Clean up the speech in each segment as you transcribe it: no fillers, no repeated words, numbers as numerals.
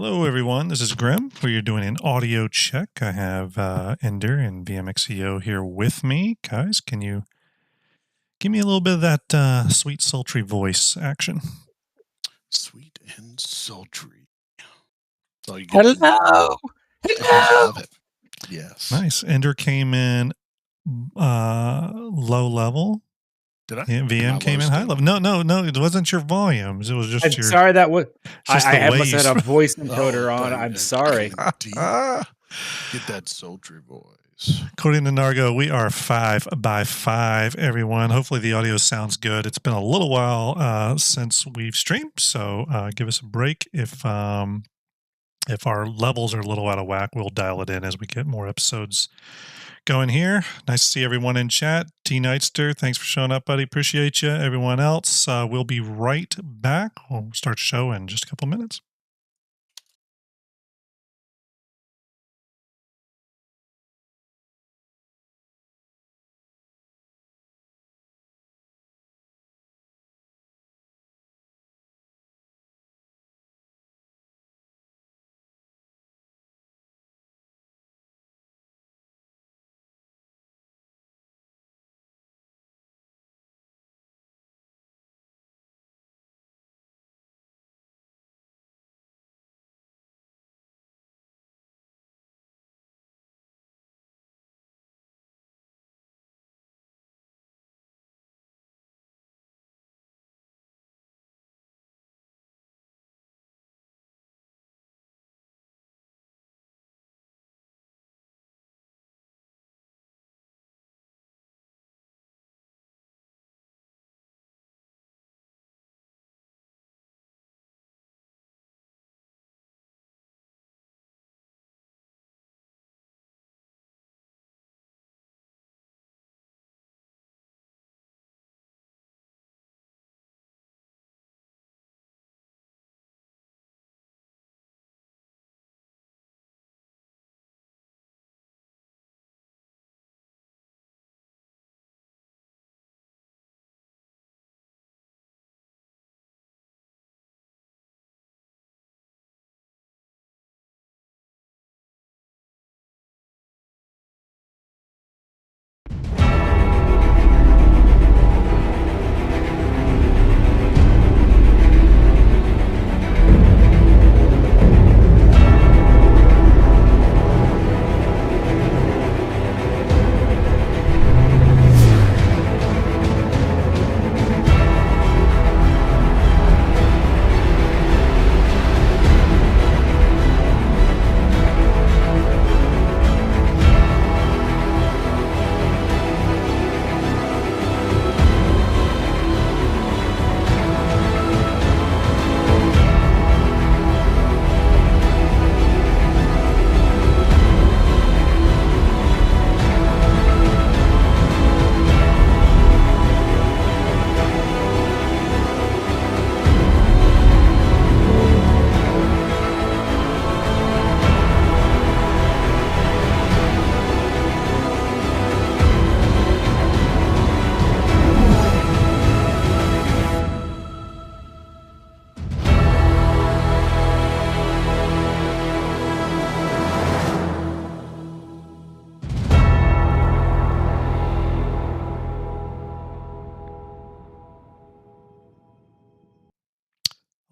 Hello, everyone. This is Grim. We're doing an audio check. I have Ender and VMXEO here with me. Guys, can you give me a little bit of that sweet, sultry voice action? Sweet and sultry. So you Hello. I Hello. love it. Yes. Nice. Ender came in low level. Did I? Yeah, Am I VM low came in high still? level. No. It wasn't your volumes. It was just I'm your. sorry that was Just I the must have waves. had a voice encoder on. I'm sorry. Indeed. Get that sultry voice. According to Nargo, we are 5 by 5, everyone. Hopefully the audio sounds good. It's been a little while since we've streamed, so give us a break. If our levels are a little out of whack, we'll dial it in as we get more episodes going here. Nice to see everyone in chat. T Nightster, thanks for showing up, buddy. Appreciate you. Everyone else, we'll be right back. We'll start the show in just a couple minutes.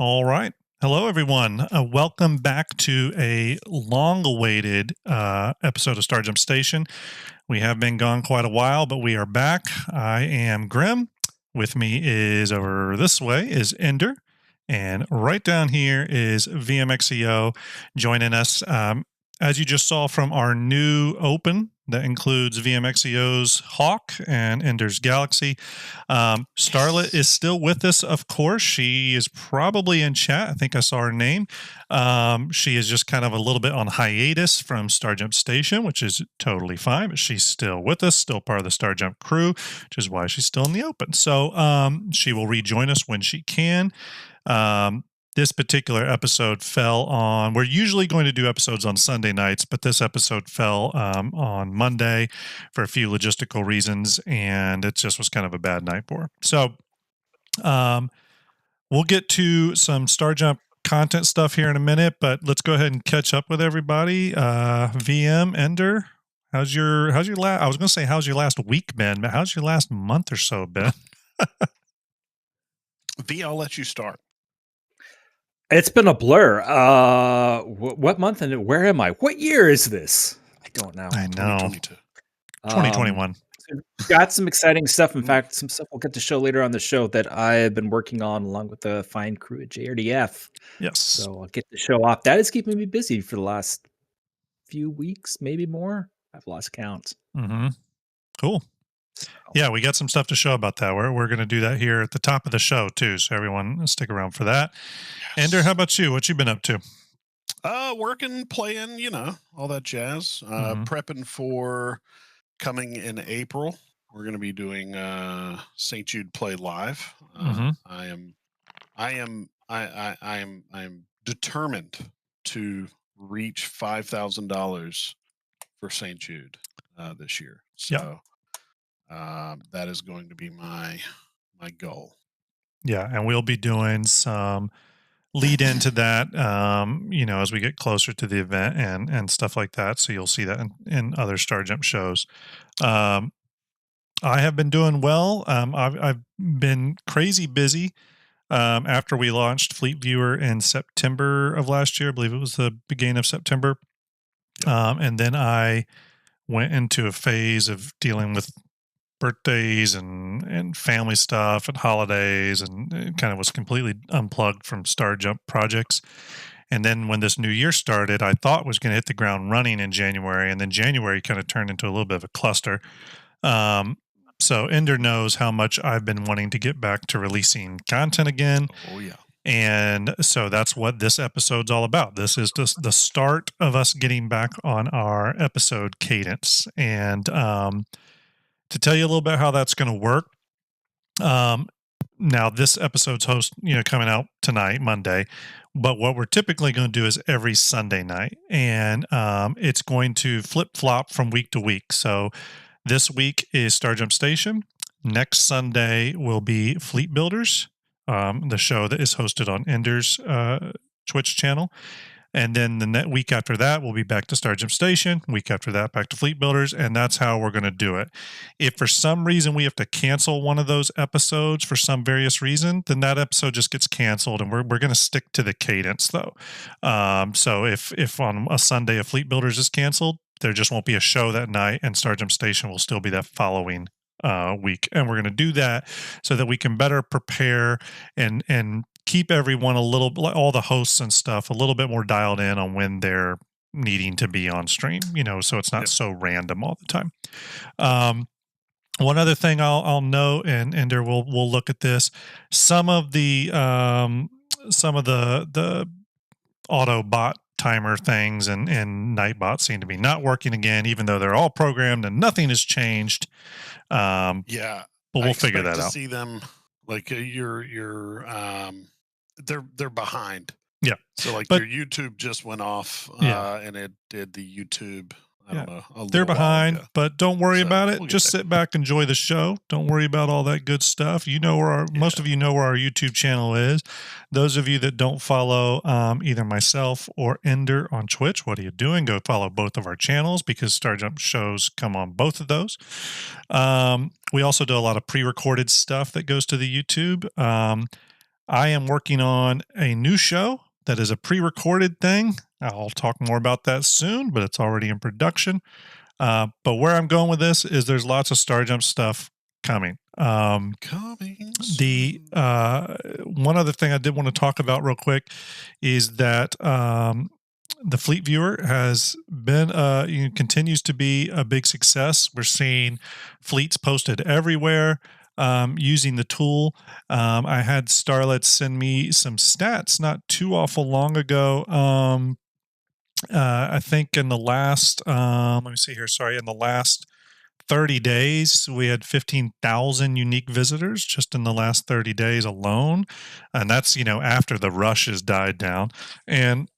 All right. Hello, everyone. Welcome back to a long-awaited episode of STARJUMP Station. We have been gone quite a while, but we are back. I am Grim. With me is over this way is Ender. And right down here is VMXEO joining us. As you just saw from our new open, that includes VMXEO's Hawk and Ender's Galaxy. Starlet is still with us, of course. She is probably in chat. I think I saw her name. She is just kind of a little bit on hiatus from STARJUMP Station, which is totally fine, but she's still with us, still part of the STARJUMP crew, which is why she's still in the open. So she will rejoin us when she can. This particular episode fell on, we're usually going to do episodes on Sunday nights, but this episode fell on Monday for a few logistical reasons, and it just was kind of a bad night for her. So we'll get to some STARJUMP content stuff here in a minute, but let's go ahead and catch up with everybody. VM, Ender, how's your last? I was going to say how's your last week been, but how's your last month or so been? V, I'll let you start. It's been a blur. What month and where am I? What year is this? I don't know. I know. 2022. 2021. Got some exciting stuff. In fact, some stuff we'll get to show later on the show that I have been working on along with the fine crew at JRDF. Yes. So I'll get to show off. That is keeping me busy for the last few weeks, maybe more. I've lost count. Mm-hmm. Cool. So. Yeah, we got some stuff to show about that. We're going to do that here at the top of the show too. So everyone stick around for that. Yes. Ender, how about you? What you been up to? Working, playing, all that jazz. Prepping for coming in April. We're going to be doing St. Jude Play Live. I am determined to reach $5,000 for St. Jude this year. So that is going to be my goal. Yeah, and we'll be doing some lead into that, as we get closer to the event and stuff like that. So you'll see that in other STARJUMP shows. I have been doing well. I've been crazy busy. After we launched Fleet Viewer in September of last year, I believe it was the beginning of September. And then I went into a phase of dealing with birthdays and family stuff and holidays, and it kind of was completely unplugged from STARJUMP projects. And then when this new year started, I thought was going to hit the ground running in January, and then January kind of turned into a little bit of a cluster. So Ender knows how much I've been wanting to get back to releasing content again. Oh, yeah. And so that's what this episode's all about. This is just the start of us getting back on our episode cadence. And to tell you a little bit how that's going to work, now this episode's coming out tonight, Monday. But what we're typically going to do is every Sunday night. And it's going to flip-flop from week to week. So this week is STARJUMP Station. Next Sunday will be Fleet Builders, the show that is hosted on Ender's Twitch channel. And then the week after that, we'll be back to STARJUMP Station. Week after that, back to Fleet Builders. And that's how we're going to do it. If for some reason we have to cancel one of those episodes for some various reason, then that episode just gets canceled. And we're going to stick to the cadence, though. So if on a Sunday a Fleet Builders is canceled, there just won't be a show that night, and STARJUMP Station will still be that following week. And we're going to do that so that we can better prepare and keep everyone all the hosts and stuff, a little bit more dialed in on when they're needing to be on stream, so it's not so random all the time. One other thing I'll note, and Ender we'll look at this. Some of the auto bot timer things and Nightbot seem to be not working again, even though they're all programmed and nothing has changed. But we'll figure that out. See them like they're behind. Yeah. So your YouTube just went off, and it did the YouTube. I don't know. They're behind, but don't worry about it. Just sit back, enjoy the show. Don't worry about all that good stuff. Most of you know where our YouTube channel is. Those of you that don't follow either myself or Ender on Twitch, what are you doing? Go follow both of our channels because STARJUMP shows come on both of those. We also do a lot of pre-recorded stuff that goes to the YouTube. I am working on a new show that is a pre-recorded thing. I'll talk more about that soon, but it's already in production. But where I'm going with this is there's lots of STARJUMP stuff coming. The one other thing I did want to talk about real quick is that the Fleet Viewer has been continues to be a big success. We're seeing fleets posted everywhere. Using the tool. I had Starlet send me some stats not too awful long ago. I think in the last, let me see here. Sorry. In the last 30 days, we had 15,000 unique visitors just in the last 30 days alone. And that's, after the rush has died down. And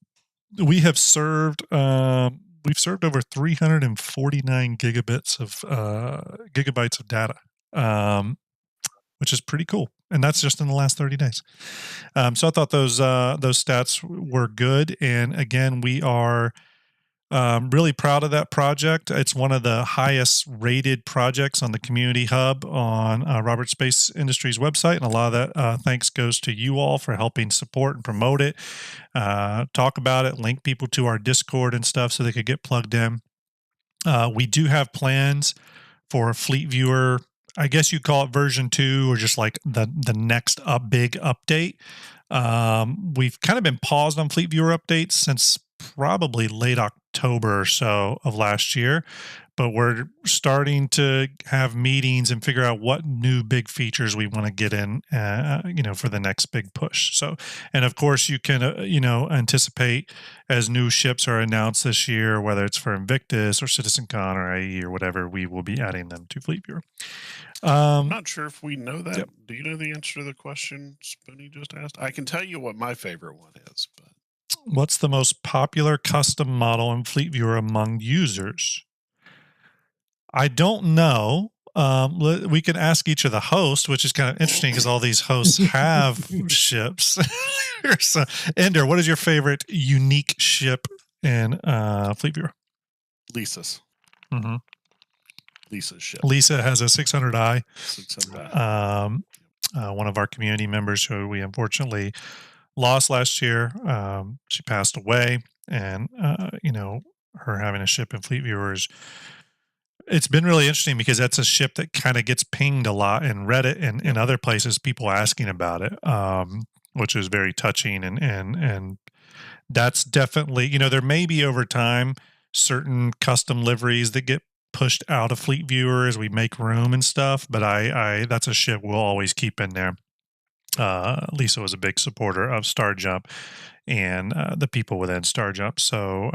we have served, we've served over 349 gigabytes of data. Which is pretty cool. and that's just in the last 30 days. So I thought those stats were good. And again, we are really proud of that project. It's one of the highest rated projects on the Community Hub on Robert Space Industries website. And a lot of that thanks goes to you all for helping support and promote it, talk about it, link people to our Discord and stuff so they could get plugged in. We do have plans for Fleet Viewer. I guess you call it version 2 or just like the next big update. We've kind of been paused on Fleet Viewer updates since probably late October or so of last year, but we're starting to have meetings and figure out what new big features we want to get in, for the next big push. So, and of course you can, anticipate as new ships are announced this year, whether it's for Invictus or CitizenCon or IE or whatever, we will be adding them to Fleet Viewer. I'm not sure if we know that. Yep. Do you know the answer to the question Spoonie just asked? I can tell you what my favorite one is, but what's the most popular custom model in Fleet Viewer among users? I don't know. We can ask each of the hosts, which is kind of interesting because all these hosts have ships. So, Ender, what is your favorite unique ship in Fleet Viewer? Lisa's. Mm-hmm. Lisa's ship. Lisa has a 600i. 600i. One of our community members who we unfortunately lost last year. She passed away, and her having a ship in Fleet Viewers, it's been really interesting because that's a ship that kind of gets pinged a lot in Reddit and in other places, people asking about it, which is very touching, and that's definitely, there may be over time certain custom liveries that get pushed out of Fleet Viewer as we make room and stuff, but I that's a ship we'll always keep in there. Lisa was a big supporter of STARJUMP and the people within STARJUMP. So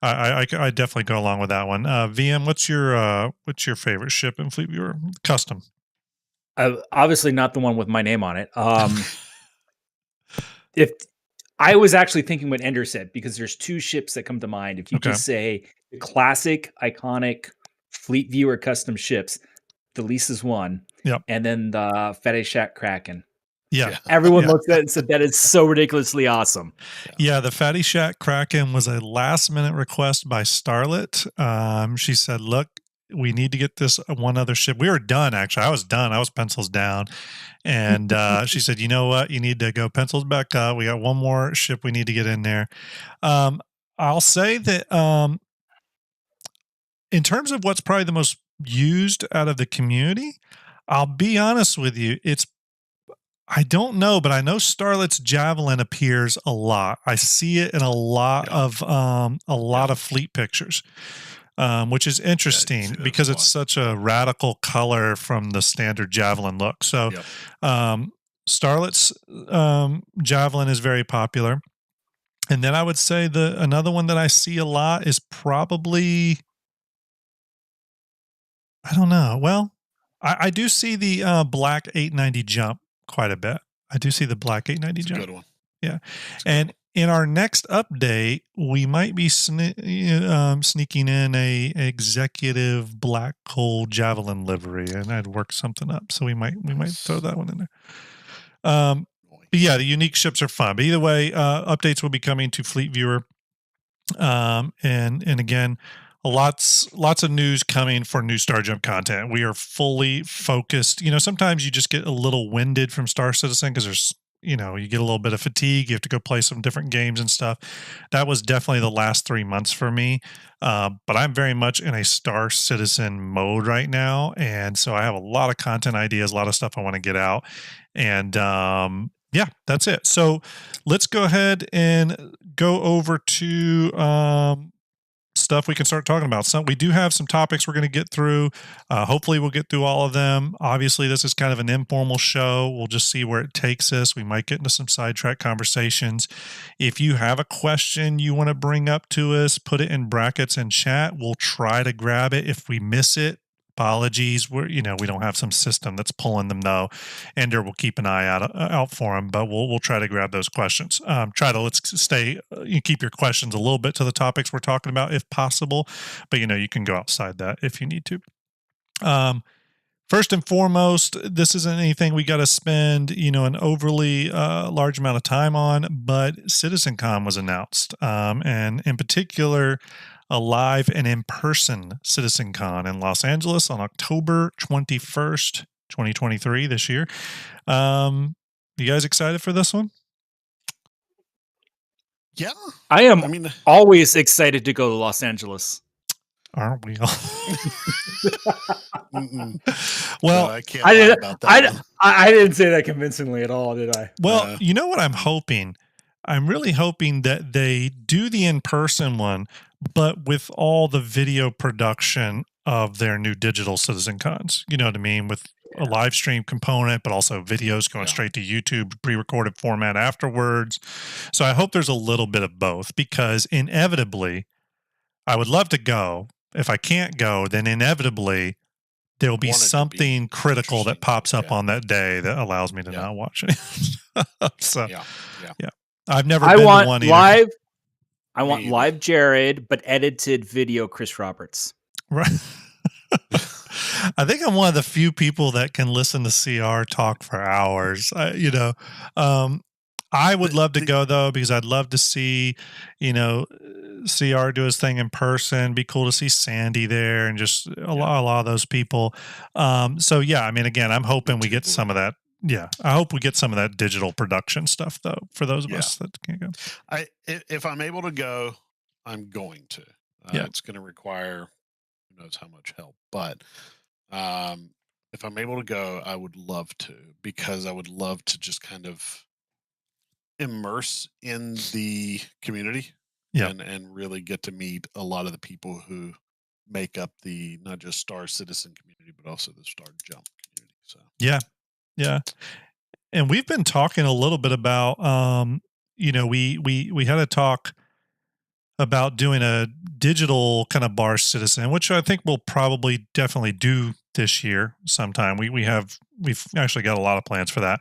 I definitely go along with that one. VM, what's your favorite ship in Fleet Viewer custom? Obviously not the one with my name on it. If I was actually thinking what Ender said, because there's two ships that come to mind. If you just say the classic, iconic Fleet Viewer custom ships, the Lisa's one. Yep. And then the Fatty Shack Kraken. Yeah. Everyone looked at it and said that is so ridiculously awesome. Yeah, the Fatty Shack Kraken was a last minute request by Starlet. She said, look, we need to get this one other ship. We were done, actually. I was done. I was pencils down. And she said, you know what? You need to go pencils back up. We got one more ship we need to get in there. I'll say that in terms of what's probably the most used out of the community, I'll be honest with you, I don't know, but I know Starlet's Javelin appears a lot. I see it in a lot of fleet pictures, which is interesting because it's such a radical color from the standard Javelin look. So Starlet's Javelin is very popular. And then I would say another one that I see a lot is probably, I don't know. Well, I do see the black 890 jump quite a bit. I do see the black 890 jump. Good one. Yeah. And in our next update, we might be sneaking in a executive black coal Javelin livery, and I'd work something up. So we might throw that one in there. But yeah, the unique ships are fun. But either way, updates will be coming to Fleet Viewer. And again, lots of news coming for new StarJump content. We are fully focused. Sometimes you just get a little winded from Star Citizen because there's, you get a little bit of fatigue. You have to go play some different games and stuff. That was definitely the last 3 months for me. But I'm very much in a Star Citizen mode right now. And so I have a lot of content ideas, a lot of stuff I want to get out. And yeah, that's it. So let's go ahead and go over to stuff we can start talking about. So we do have some topics we're going to get through. Hopefully we'll get through all of them. Obviously this is kind of an informal show. We'll just see where it takes us. We might get into some sidetrack conversations. If you have a question you want to bring up to us, put it in brackets in chat. We'll try to grab it. If we miss it, apologies. We don't have some system that's pulling them though. Ender will keep an eye out for them, but we'll try to grab those questions. Keep your questions a little bit to the topics we're talking about if possible, but you can go outside that if you need to. First and foremost, this isn't anything we got to spend, an overly large amount of time on, but CitizenCon was announced, and in particular, a live and in-person CitizenCon in Los Angeles on October 21st, 2023, this year. You guys excited for this one? Yeah. I am always excited to go to Los Angeles. Aren't we all? Well, I can't lie about that. I didn't say that convincingly at all, did I? Well, you know what I'm hoping? I'm really hoping that they do the in-person one, but with all the video production of their new digital CitizenCons. You know what I mean? With a live stream component, but also videos going straight to YouTube, pre-recorded format afterwards. So I hope there's a little bit of both, because inevitably, I would love to go. If I can't go, then inevitably there will be something critical that pops up on that day that allows me to not watch it. So, yeah. I've never been to one either. I want live Jared, but edited video Chris Roberts. Right. I think I'm one of the few people that can listen to CR talk for hours. I would love to go, though, because I'd love to see, CR do his thing in person. Be cool to see Sandy there and just a lot of those people. So, yeah, again, I'm hoping we get some of that. Yeah, I hope we get some of that digital production stuff, though, for those of us that can't go. If I'm able to go, I'm going to. It's going to require who knows how much help. But if I'm able to go, I would love to, because I would love to just kind of immerse in the community and really get to meet a lot of the people who make up the not just Star Citizen community, but also the STARJUMP community. So yeah. And we've been talking a little bit about we had a talk about doing a digital kind of bar citizen, which I think we'll probably definitely do this year sometime. We've actually got a lot of plans for that,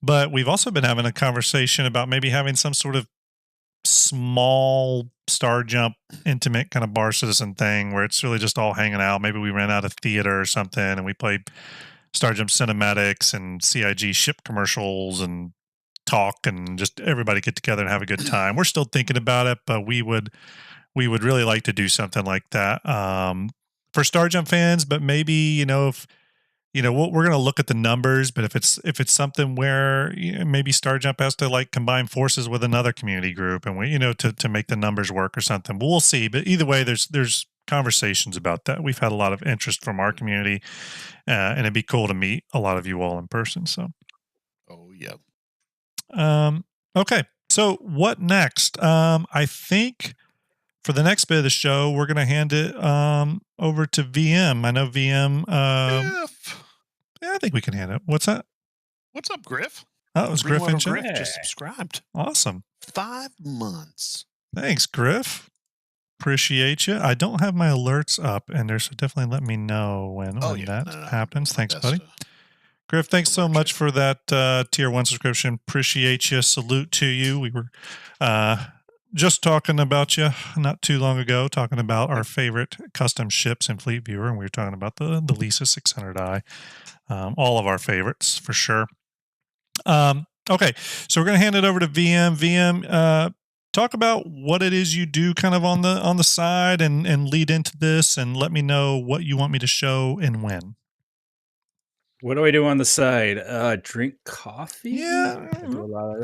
but we've also been having a conversation about maybe having some sort of small STARJUMP intimate kind of bar citizen thing where it's really just all hanging out. Maybe we rent out a theater or something and we play STARJUMP cinematics and CIG ship commercials and talk and just everybody get together and have a good time. We're still thinking about it, but we would really like to do something like that for STARJUMP fans. But maybe if we're going to look at the numbers, but if it's something where maybe STARJUMP has to like combine forces with another community group and we to make the numbers work or something. But we'll see. But either way, there's conversations about that. We've had a lot of interest from our community, and it'd be cool to meet a lot of you all in person. So, okay. So what next? I think for the next bit of the show, we're going to hand it over to VM. I know VM. I think we can hand it. What's that? What's up, Griff? Oh, it was Griff and Griff just subscribed. Awesome. 5 months. Thanks, Griff. Appreciate you. I don't have my alerts up, Ender, so definitely let me know when that happens. Thanks, buddy. Griff, thanks so much for that tier 1 subscription. Appreciate you. Salute to you. We were just talking about you not too long ago, talking about our favorite custom ships in Fleet Viewer, and we were talking about the Lisa 600i. All of our favorites, for sure. Okay, so we're going to hand it over to VM. VM, talk about what it is you do kind of on the side and lead into this, and let me know what you want me to show and when. What do I do on the side? Drink coffee? Yeah. I do a lot of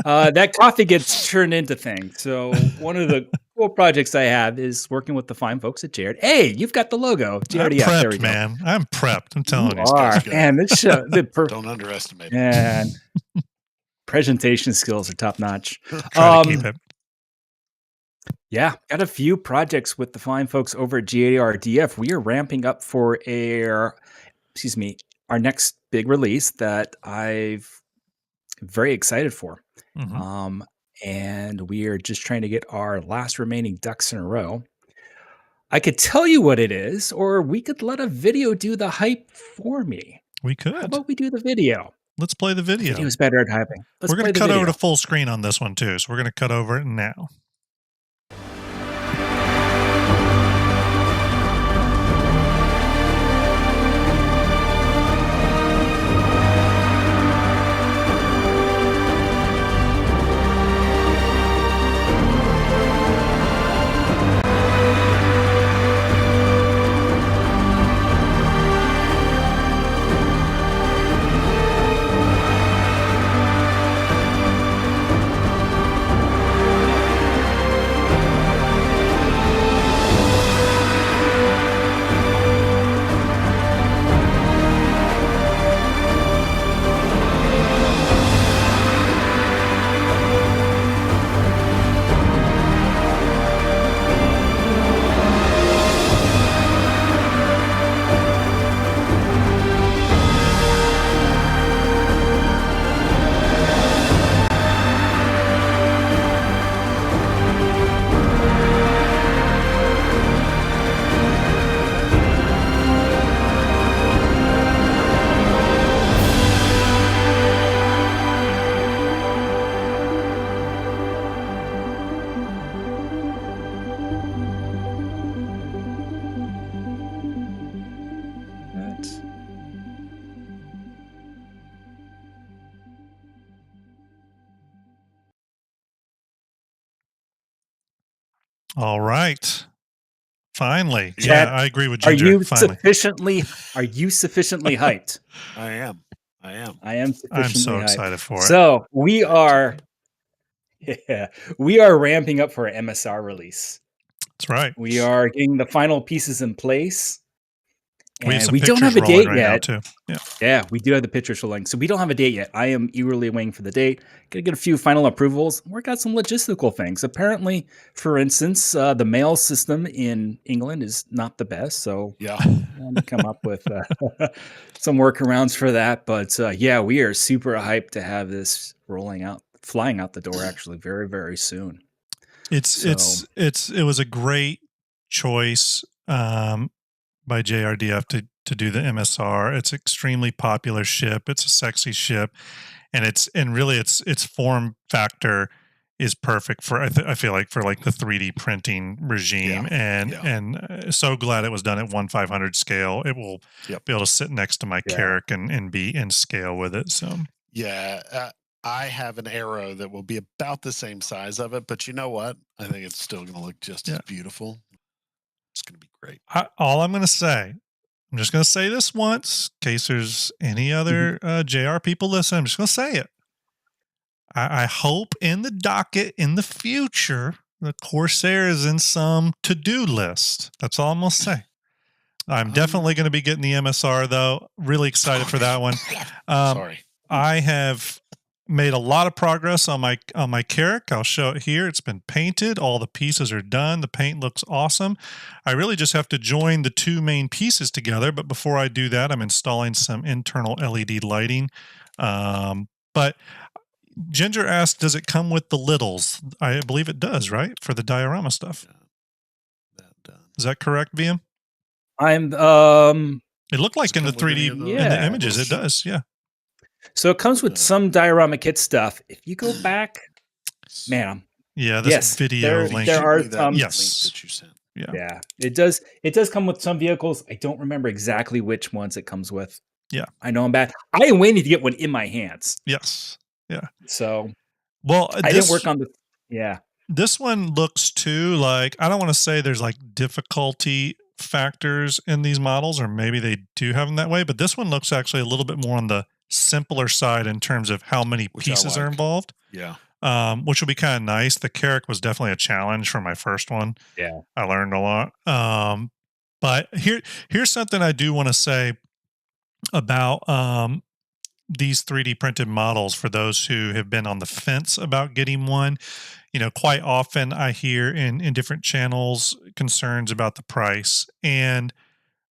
that. That coffee gets turned into things. So one of the cool projects I have is working with the fine folks at JRDF. Hey, you've got the logo. JRDF. I'm prepped, there we go. man. I'm prepped. I'm telling you. Man, this show, don't underestimate it. Man, presentation skills are top notch. Try to keep it. Yeah, got a few projects with the fine folks over at JRDF. We are ramping up for our next big release that I'm very excited for. Mm-hmm. And we are just trying to get our last remaining ducks in a row. I could tell you what it is, or we could let a video do the hype for me. We could. How about we do the video? Let's play the video. The video's better at hyping. We're going to cut over to full screen on this one, too. So we're going to cut over it now. All right. Finally. Chad, I agree with Are Ginger. you Finally. sufficiently hyped? I am. I am sufficiently I'm so hyped. excited for it. So we are ramping up for our MSR release. That's right. We are getting the final pieces in place. We have And some we don't have pictures a rolling date right now yet. too. Yeah. Yeah, we do have the pictures rolling. So we don't have a date yet. I am eagerly waiting for the date. Gotta get a few final approvals. Work out some logistical things. Apparently, for instance, the mail system in England is not the best. So Yeah. to come up with some workarounds for that. But yeah, we are super hyped to have this flying out the door actually very, very soon. It was a great choice by JRDF to do the MSR. It's extremely popular ship. It's a sexy ship, and really its form factor is perfect for I feel like for like the 3D printing regime, and so glad it was done at 1/500 scale. It will be able to sit next to my Carrack and be in scale with it. So I have an arrow that will be about the same size of it, but you know what? I think it's still going to look just as beautiful. It's going to be great. All I'm going to say, I'm just going to say this once, in case there's any other JR people listening. I'm just going to say it. I hope in the docket in the future, the Corsair is in some to-do list. That's all I'm going to say. I'm definitely going to be getting the MSR, though. Really excited for that one. Sorry. I have made a lot of progress on my Carrack. I'll show it here. It's been painted. All the pieces are done. The paint looks awesome. I really just have to join the two main pieces together. But before I do that, I'm installing some internal LED lighting. But Ginger asked, does it come with the liddles? I believe it does, right? For the diorama stuff. Is that correct, VM? It looked like in the 3D in the images, it does. Yeah. So it comes with some diorama kit stuff. If you go back, man. Yeah, this video link. There are some link that you sent. Yeah. It does come with some vehicles. I don't remember exactly which ones it comes with. Yeah. I know I'm bad. I am waiting to get one in my hands. Yes. Yeah. So I didn't work on the This one looks too like, I don't want to say there's like difficulty factors in these models, or maybe they do have them that way, but this one looks actually a little bit more on the simpler side in terms of how many pieces are involved. Yeah. Which will be kind of nice. The Carrack was definitely a challenge for my first one. Yeah. I learned a lot. But here's something I do want to say about these 3D printed models for those who have been on the fence about getting one. You know, quite often I hear in different channels concerns about the price. And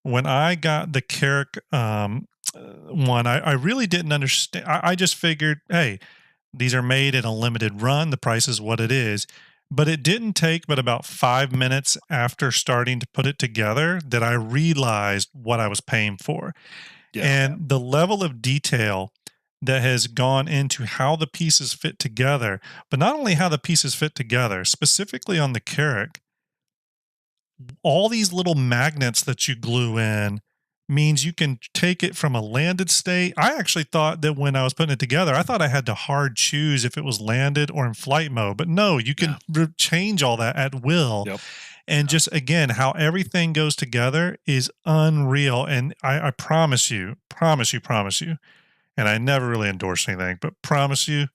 when I got the Carrack one, I really didn't understand. I just figured, hey, these are made in a limited run. The price is what it is. But it didn't take but about 5 minutes after starting to put it together that I realized what I was paying for. And the level of detail that has gone into how the pieces fit together, but not only how the pieces fit together, specifically on the Carrack, all these little magnets that you glue in means you can take it from a landed state. I actually thought that when I was putting it together, I thought I had to hard choose if it was landed or in flight mode, but no, you can change all that at will. And just, again, how everything goes together is unreal. And I promise you, and I never really endorse anything, but promise you,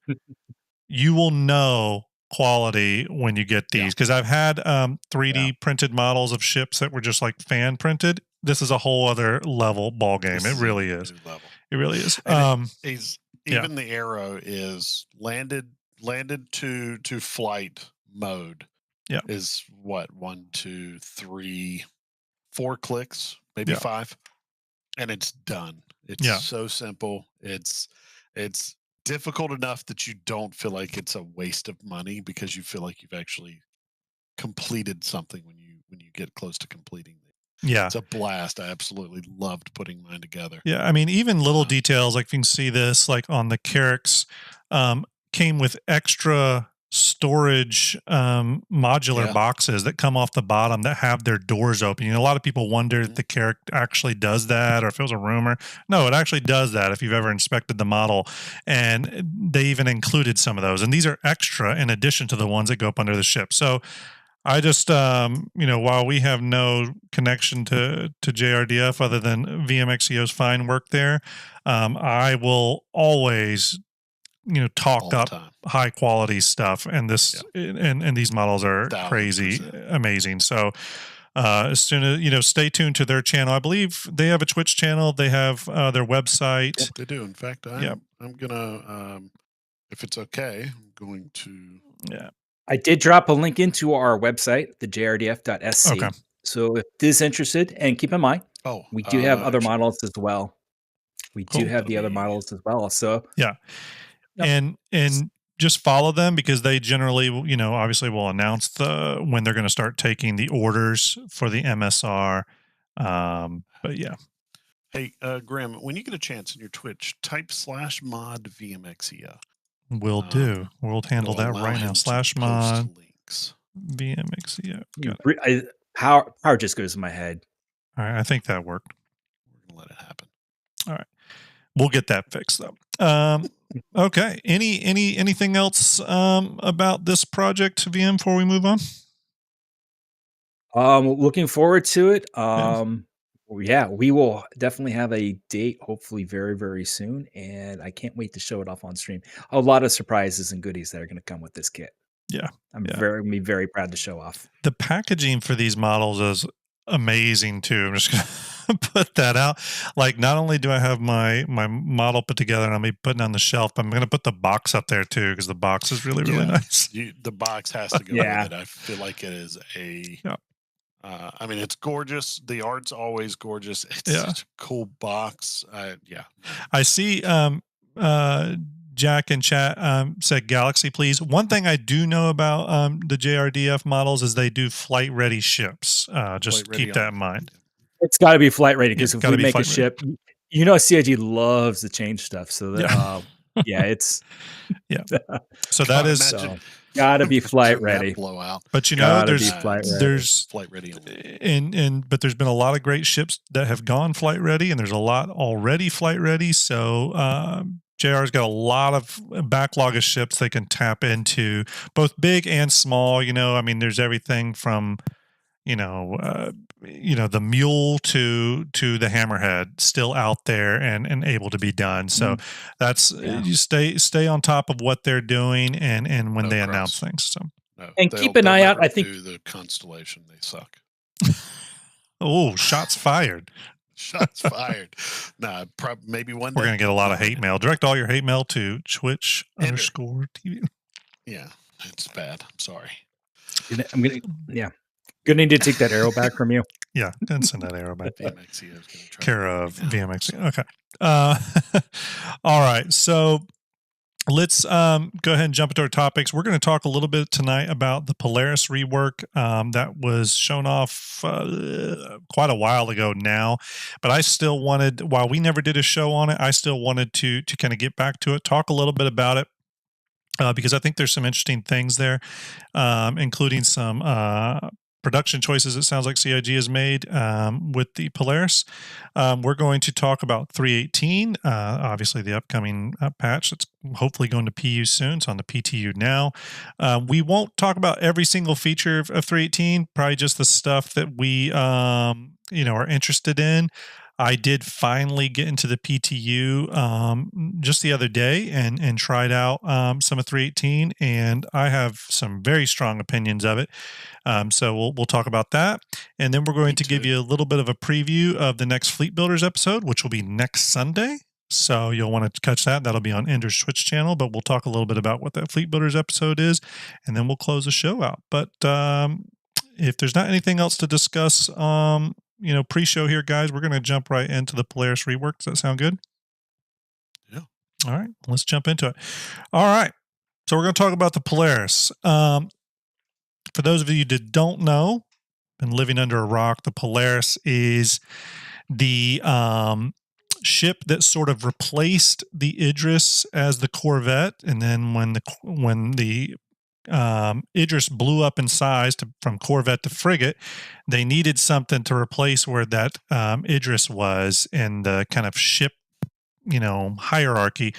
you will know quality when you get these. Because I've had 3D printed models of ships that were just like fan printed. This is a whole other level ball game. It really is. It really is. Even the arrow is landed to flight mode. Yeah. Is what, 1, 2, 3, 4 clicks, maybe 5, and it's done. It's so simple. It's difficult enough that you don't feel like it's a waste of money, because you feel like you've actually completed something when you get close to completing it. Yeah. It's a blast. I absolutely loved putting mine together. Yeah. I mean, even little details, like you can see this, like on the Carracks, came with extra storage modular boxes that come off the bottom that have their doors open. You know, a lot of people wonder if the Carrack actually does that or if it was a rumor. No, it actually does that if you've ever inspected the model. And they even included some of those. And these are extra in addition to the ones that go up under the ship. So I just, while we have no connection to JRDF other than VMXEO's fine work there, I will always, talk up high quality stuff. And this, and these models are 1000%. crazy, amazing. So, as soon as, stay tuned to their channel. I believe they have a Twitch channel. They have their website. Yep, they do. In fact, I'm gonna, if it's okay, I'm going to. Yeah. I did drop a link into our website, the jrdf.sc. Okay. So if this is interested, and keep in mind, we do have other models as well. We do have the other models as well. So yeah. Yep. And just follow them because they generally, obviously will announce when they're going to start taking the orders for the MSR. But yeah. Hey, Graham, when you get a chance in your Twitch, type /mod VMXEO. Will do. We'll handle that right now. /mod links. VMXEO. Power just goes in my head. All right. I think that worked. We're going to let it happen. All right. We'll get that fixed though. Okay. Anything else about this project, VM, before we move on? Looking forward to it. Yeah, we will definitely have a date, hopefully very, very soon. And I can't wait to show it off on stream. A lot of surprises and goodies that are going to come with this kit. Yeah. I'm very proud to show off. The packaging for these models is amazing too. I'm just going to put that out. Like, not only do I have my model put together and I'll be putting on the shelf, but I'm going to put the box up there too, because the box is really, really nice. The box has to go with it. I feel like it is a... Yeah. I mean, it's gorgeous. The art's always gorgeous. It's such a cool box. I see Jack in chat said Galaxy, please. One thing I do know about the JRDF models is they do flight ready ships. Just keep that in mind. It's got to be flight ready, because if we make a ship, CIG loves to change stuff. So that, it's So that is gotta be flight ready. Blowout. But there's flight ready, but there's been a lot of great ships that have gone flight ready, and there's a lot already flight ready. So JR's got a lot of backlog of ships they can tap into, both big and small. I mean, there's everything from the Mule to the Hammerhead still out there and able to be done. So that's you stay on top of what they're doing and when they announce things. So and keep an eye out. I think the Constellation, they suck. Oh, shots fired. Shots fired. Nah, maybe one day. We're gonna get a lot of hate mail. Direct all your hate mail to Twitch_TV. Yeah, it's bad. I'm sorry. I'm gonna Gonna need to take that arrow back from you. Yeah, then send that arrow back. VMXEO is going to try. Care of VMXEO. Okay. All right. So let's go ahead and jump into our topics. We're going to talk a little bit tonight about the Polaris rework that was shown off quite a while ago now. But I still wanted, while we never did a show on it, I still wanted to kind of get back to it, talk a little bit about it. Because I think there's some interesting things there, including some production choices it sounds like CIG has made with the Polaris. We're going to talk about 3.18, obviously the upcoming patch that's hopefully going to PU soon. It's on the PTU now. We won't talk about every single feature of 3.18, probably just the stuff that we are interested in. I did finally get into the PTU just the other day and tried out some of 3.18, and I have some very strong opinions of it. So we'll talk about that, and then we're going to give you a little bit of a preview of the next Fleet Builders episode, which will be next Sunday. So you'll want to catch that. That'll be on Ender's Twitch channel, but we'll talk a little bit about what that Fleet Builders episode is, and then we'll close the show out. But if there's not anything else to discuss, pre-show here, guys, we're going to jump right into the Polaris rework. Does that sound good? Yeah. All right, let's jump into it. All right, so we're going to talk about the Polaris. For those of you that don't know, been living under a rock, the Polaris is the ship that sort of replaced the Idris as the Corvette, and then when the Idris blew up in size from Corvette to frigate, they needed something to replace where that Idris was in the kind of ship, hierarchy.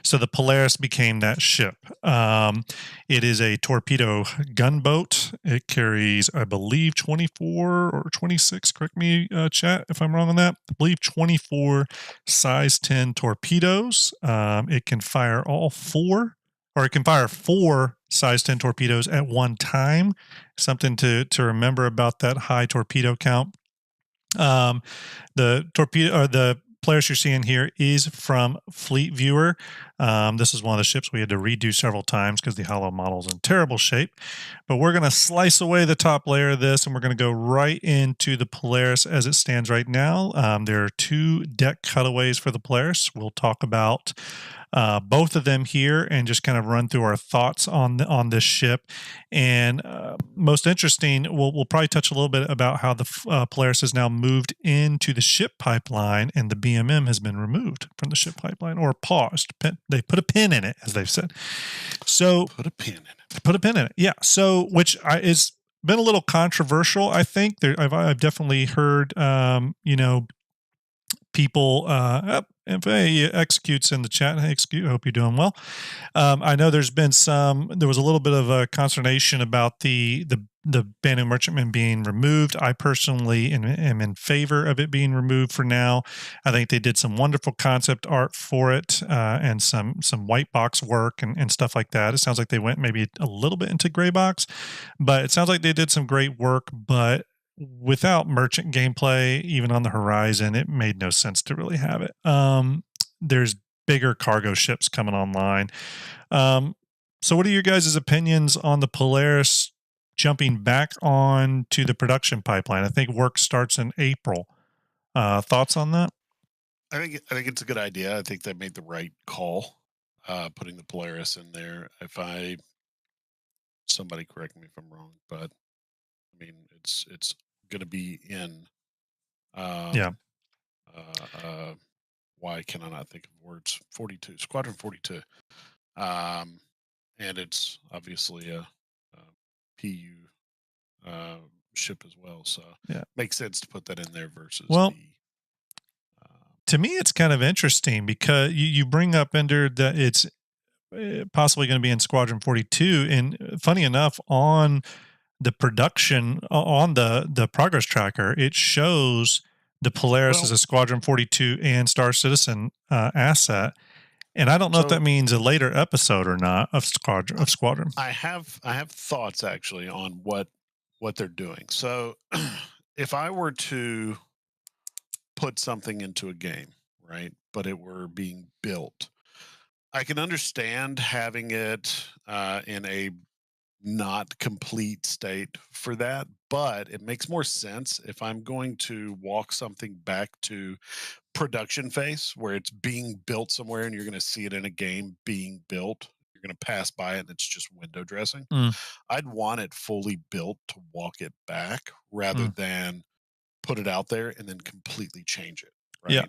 So the Polaris became that ship. It is a torpedo gunboat. It carries, I believe, 24 or 26. Correct me, chat, if I'm wrong on that. I believe 24 size 10 torpedoes. It can fire all four, or it can fire four size 10 torpedoes at one time. Something to remember about that high torpedo count. The torpedo, or the Polaris you're seeing here, is from Fleet Viewer. This is one of the ships we had to redo several times because the hollow model is in terrible shape. But we're going to slice away the top layer of this, and we're going to go right into the Polaris as it stands right now. There are two deck cutaways for the Polaris. We'll talk about both of them here and just kind of run through our thoughts on this ship. And most interesting, we'll probably touch a little bit about how the Polaris has now moved into the ship pipeline, and the BMM has been removed from the ship pipeline, or paused. They put a pin in it, as they've said. So put a pin in it. Put a pin in it. Yeah. So which is been a little controversial. I think I've definitely heard people if he executes in the chat. Hey, execute, I hope you're doing well. I know there was a little bit of consternation about the Banu Merchantman being removed. I personally am in favor of it being removed for now. I think they did some wonderful concept art for it, and some white box work and stuff like that. It sounds like they went maybe a little bit into gray box, but it sounds like they did some great work. But without merchant gameplay even on the horizon, it made no sense to really have it. There's bigger cargo ships coming online. So what are your guys' opinions on the Polaris jumping back on to the production pipeline? I think work starts in April. Thoughts on that? I think it's a good idea. I think they made the right call, putting the Polaris in there. Somebody correct me if I'm wrong, but I mean, it's going to be in. Why can I not think of words? 42, Squadron 42. And it's obviously a PU ship as well. So yeah, makes sense to put that in there versus to me, it's kind of interesting because you bring up, Ender, that it's possibly going to be in Squadron 42. And funny enough, on the production, on the progress tracker, it shows the Polaris as a Squadron 42 and Star Citizen asset. And I don't know if that means a later episode or not of Squadron. I have thoughts actually on what they're doing. So if I were to put something into a game, right, but it were being built, I can understand having it in a not complete state for that, but it makes more sense if I'm going to walk something back to production phase where it's being built somewhere and you're going to see it in a game being built. You're going to pass by it and it's just window dressing. I'd want it fully built to walk it back rather than put it out there and then completely change it. Right. Yeah.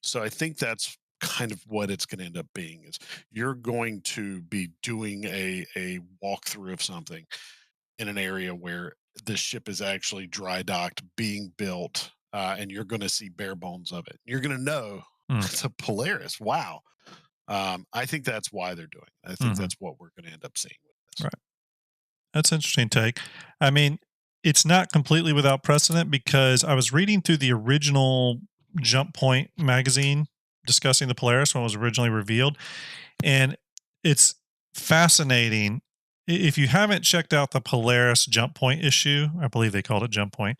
So I think that's kind of what it's going to end up being, is you're going to be doing a walkthrough of something in an area where the ship is actually dry docked, being built, and you're going to see bare bones of it. You're going to know it's a Polaris. Wow. I think that's why they're doing it. I think that's what we're going to end up seeing with this. Right. That's an interesting take. I mean, it's not completely without precedent, because I was reading through the original Jump Point magazine discussing the Polaris when it was originally revealed, and it's fascinating. If you haven't checked out the Polaris Jump Point issue, I believe they called it Jump Point,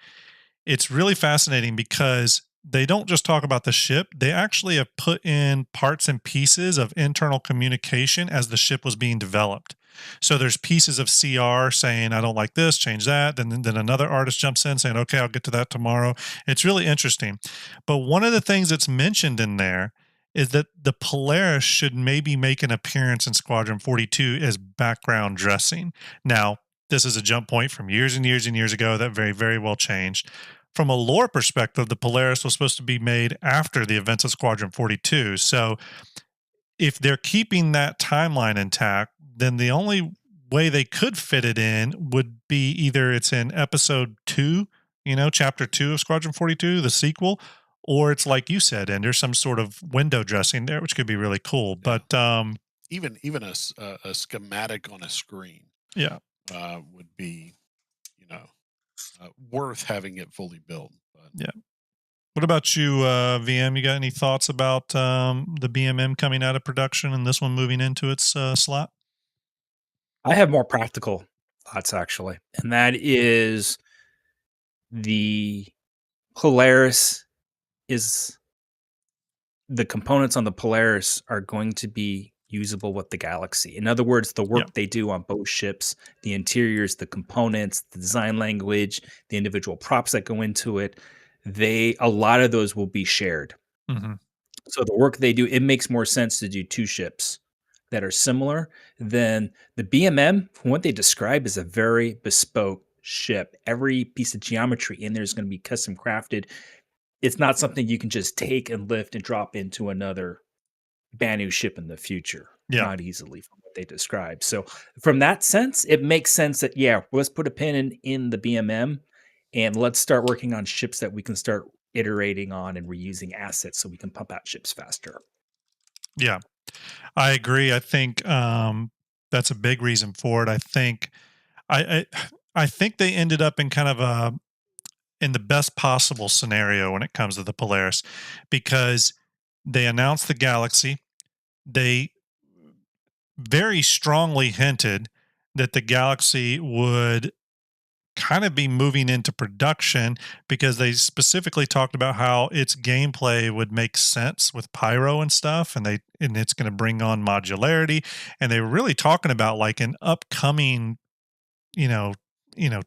it's really fascinating because they don't just talk about the ship. They actually have put in parts and pieces of internal communication as the ship was being developed. So there's pieces of CR saying, I don't like this, change that. Then another artist jumps in saying, okay, I'll get to that tomorrow. It's really interesting. But one of the things that's mentioned in there is that the Polaris should maybe make an appearance in Squadron 42 as background dressing. Now, this is a Jump Point from years and years and years ago that very, very well changed. From a lore perspective, the Polaris was supposed to be made after the events of Squadron 42. So if they're keeping that timeline intact, then the only way they could fit it in would be either it's in episode 2, chapter 2 of Squadron 42, the sequel, or it's like you said, and there's some sort of window dressing there, which could be really cool. Yeah. But even a schematic on a screen, yeah, would be, worth having it fully built. But yeah. What about you, VM? You got any thoughts about the BMM coming out of production and this one moving into its slot? I have more practical thoughts actually, and that is the Polaris is the components on the Polaris are going to be usable with the Galaxy. In other words, the work they do on both ships, the interiors, the components, the design language, the individual props that go into it, a lot of those will be shared. Mm-hmm. So the work they do, it makes more sense to do two ships that are similar than the BMM. From what they describe, is a very bespoke ship. Every piece of geometry in there is going to be custom crafted. It's not something you can just take and lift and drop into another Banu ship in the future. Yeah. Not easily from what they describe. So from that sense, it makes sense that, let's put a pin in the BMM and let's start working on ships that we can start iterating on and reusing assets so we can pump out ships faster. Yeah, I agree. I think that's a big reason for it. I think I think they ended up in kind of in the best possible scenario when it comes to the Polaris, because they announced the Galaxy. They very strongly hinted that the Galaxy would kind of be moving into production, because they specifically talked about how its gameplay would make sense with pyro and stuff, and it's going to bring on modularity, and they were really talking about like an upcoming,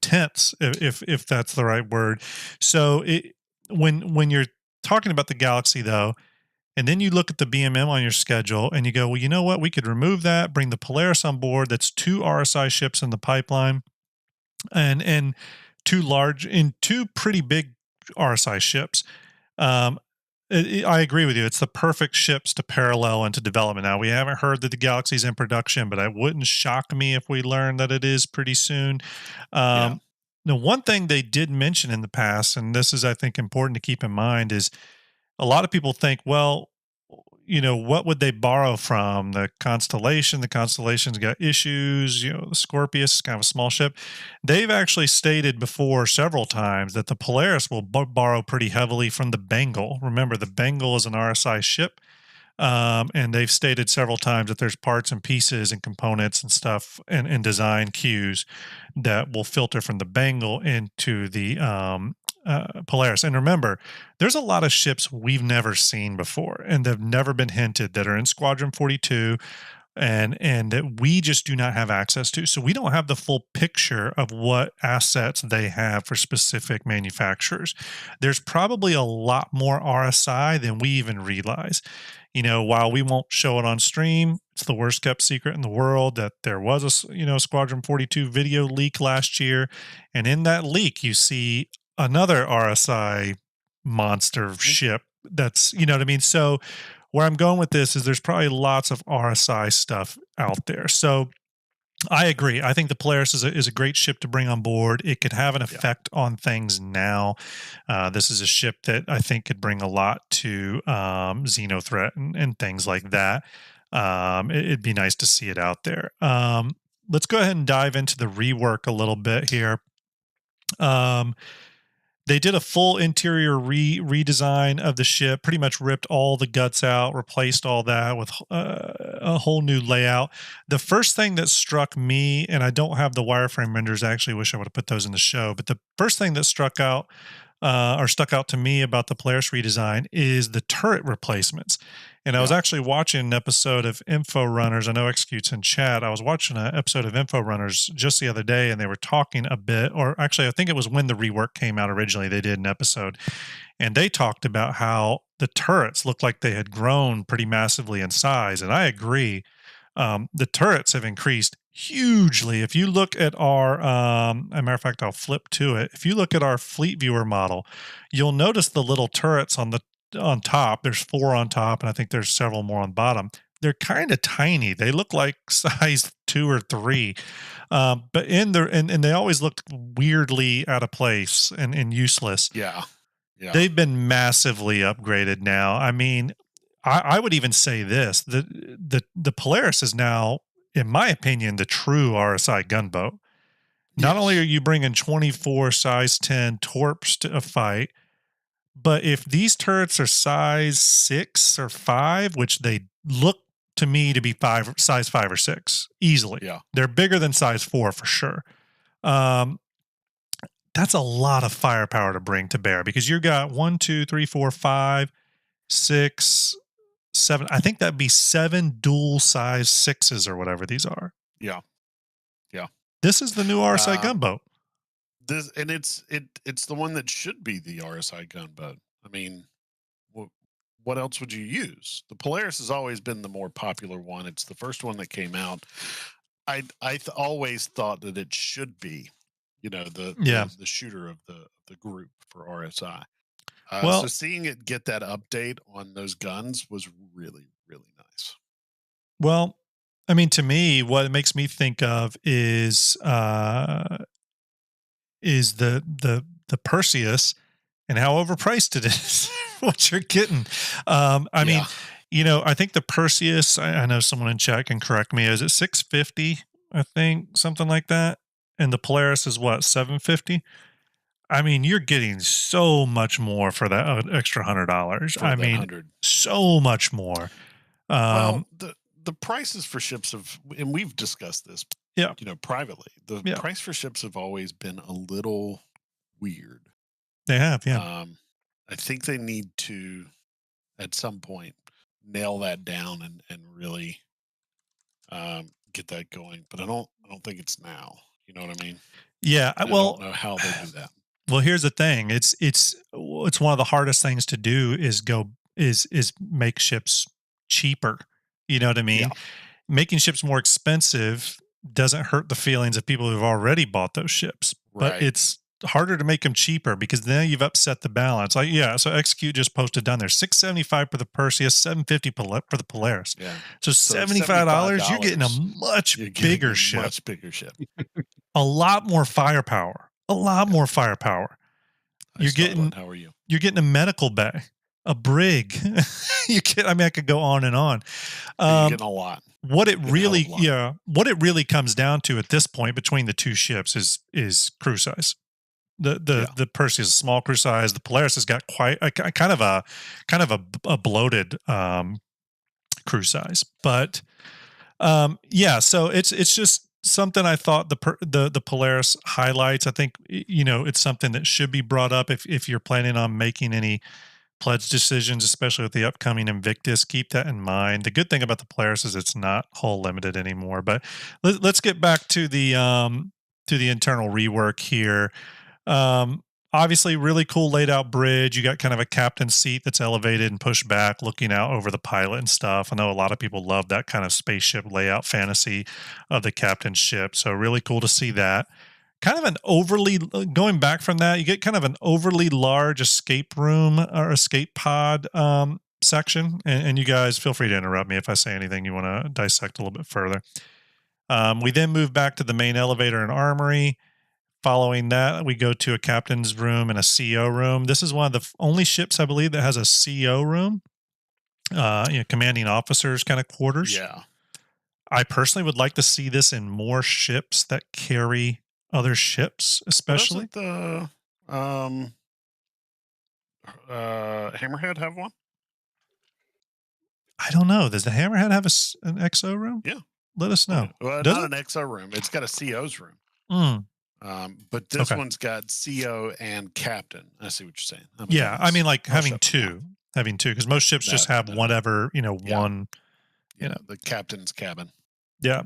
tense, if that's the right word. So when you're talking about the Galaxy though, and then you look at the BMM on your schedule and you go, well, you know what, we could remove that, bring the Polaris on board. That's 2 RSI ships in the pipeline, and two pretty big RSI ships. I agree with you. It's the perfect ships to parallel into development. Now, we haven't heard that the Galaxy's in production, but it wouldn't shock me if we learn that it is pretty soon. Now, one thing they did mention in the past, and this is, I think, important to keep in mind, is a lot of people think, well, what would they borrow from? The Constellation. The Constellation's got issues. The Scorpius is kind of a small ship. They've actually stated before several times that the Polaris will borrow pretty heavily from the Bengal. Remember, the Bengal is an RSI ship. And they've stated several times that there's parts and pieces and components and stuff and design cues that will filter from the Bengal into the Polaris. And remember, there's a lot of ships we've never seen before and they've never been hinted that are in Squadron 42 and that we just do not have access to. So we don't have the full picture of what assets they have for specific manufacturers. There's probably a lot more RSI than we even realize. While we won't show it on stream, it's the worst kept secret in the world that there was a Squadron 42 video leak last year. And in that leak, you see another RSI monster ship that's, what I mean? So where I'm going with this is there's probably lots of RSI stuff out there. So I agree. I think the Polaris is a great ship to bring on board. It could have an effect on things now. This is a ship that I think could bring a lot to Xenothreat and things like that. It'd be nice to see it out there. Let's go ahead and dive into the rework a little bit here. They did a full interior redesign of the ship, pretty much ripped all the guts out, replaced all that with a whole new layout. The first thing that struck me, and I don't have the wireframe renders, I actually wish I would have put those in the show, but the first thing that stuck out to me about the Polaris redesign is the turret replacements. And I was actually watching an episode of Info Runners. I know Execute's in chat. I was watching an episode of Info Runners just the other day, and they were talking a bit, or actually, I think it was when the rework came out originally, they did an episode. And they talked about how the turrets looked like they had grown pretty massively in size. And I agree. The turrets have increased hugely. If you look at our, as a matter of fact, I'll flip to it. If you look at our Fleet Viewer model, you'll notice the little turrets on top. There's 4 on top, and I think there's several more on bottom. They're kind of tiny. They look like size 2 or 3. But in there, and they always looked weirdly out of place and useless. Yeah. Yeah. They've been massively upgraded now. I mean, I would even say this: the Polaris is now, in my opinion, the true RSI gunboat. Not only are you bringing 24 size 10 torps to a fight, but if these turrets are size 6 or 5, which they look to me to be size 5 or 6 easily, Yeah. they're bigger than size 4 for sure. That's a lot of firepower to bring to bear, because you got 1, 2, 3, 4, 5, 6, 7. I think that'd be 7 dual size 6s or whatever these are. Yeah. This is the new RSI gunboat. It's the one that should be the RSI gunboat. I mean, what else would you use? The Polaris has always been the more popular one. It's the first one that came out. I always thought that it should be, the shooter of the group for RSI. So seeing it get that update on those guns was really, really nice. Well, I mean, to me, what it makes me think of is the Perseus and how overpriced it is. What you're getting. I mean, I think the Perseus, I know someone in chat can correct me, is it 650? I think something like that. And the Polaris is what, 750? I mean, you're getting so much more for that extra $100. I mean, 100. so much more. Well, the prices for ships and we've discussed this, privately. The price for ships have always been a little weird. They have, yeah. I think they need to, at some point, nail that down and really get that going. But I don't think it's now. You know what I mean? Yeah. I don't know how they do that. Well, here's the thing. It's one of the hardest things to do is make ships cheaper. You know what I mean? Yeah. Making ships more expensive doesn't hurt the feelings of people who've already bought those ships, but it's harder to make them cheaper, because then you've upset the balance. So Execute just posted down there $675 for the Perseus, $750 for the Polaris. Yeah. So $75, you're getting a much bigger ship. Much bigger ship. A lot more firepower. You're getting. How are you? You're getting a medical bay, a brig. I could go on and on. You're getting a lot. What it really comes down to at this point between the two ships is crew size. The Perseus is small crew size. The Polaris has got quite a kind of a bloated crew size, but so it's just something I thought the Polaris highlights. I think it's something that should be brought up if you're planning on making any pledge decisions, especially with the upcoming Invictus. Keep that in mind. The good thing about the Polaris is it's not hull limited anymore. But let's get back to the internal rework here. Obviously, really cool laid out bridge. You got kind of a captain's seat that's elevated and pushed back, looking out over the pilot and stuff. I know a lot of people love that kind of spaceship layout fantasy of the captain's ship. So really cool to see that. Kind of going back from that, you get kind of an overly large escape room or escape pod section. And you guys feel free to interrupt me if I say anything you want to dissect a little bit further. We then move back to the main elevator and armory. Following that, we go to a captain's room and a CO room. This is one of the only ships, I believe, that has a CO room, commanding officers kind of quarters. Yeah. I personally would like to see this in more ships that carry other ships, especially. Doesn't the Hammerhead have one? I don't know. Does the Hammerhead have an XO room? Yeah. Let us know. Well, not an XO room. It's got a CO's room. But this one's got CO and captain. I see what you're saying. I mean, like having two, because most ships just have whatever, one. The captain's cabin. Yeah.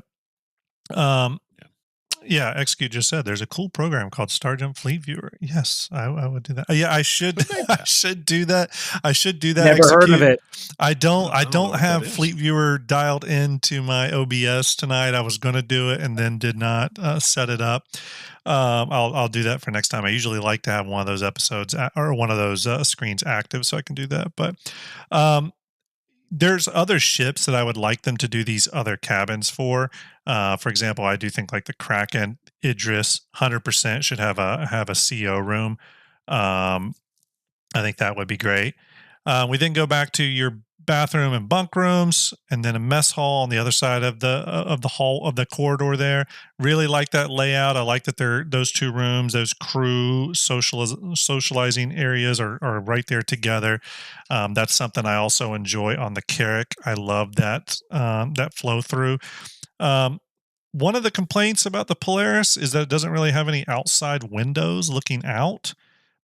Execute just said there's a cool program called STARJUMP Fleet Viewer. Yes, I would do that. I should do that. Never heard of it. I don't have Fleet Viewer dialed into my OBS tonight. I was going to do it and then did not set it up. I'll do that for next time. I usually like to have one of those episodes or one of those screens active so I can do that. But there's other ships that I would like them to do these other cabins for. For example, I do think like the Kraken Idris 100% should have a CO room. I think that would be great. We then go back to your bathroom and bunk rooms, and then a mess hall on the other side of the hall of the corridor there. Really like that layout. I like that those two rooms, those crew socializing areas are right there together. That's something I also enjoy on the Carrack. I love that that flow through. One of the complaints about the Polaris is that it doesn't really have any outside windows looking out.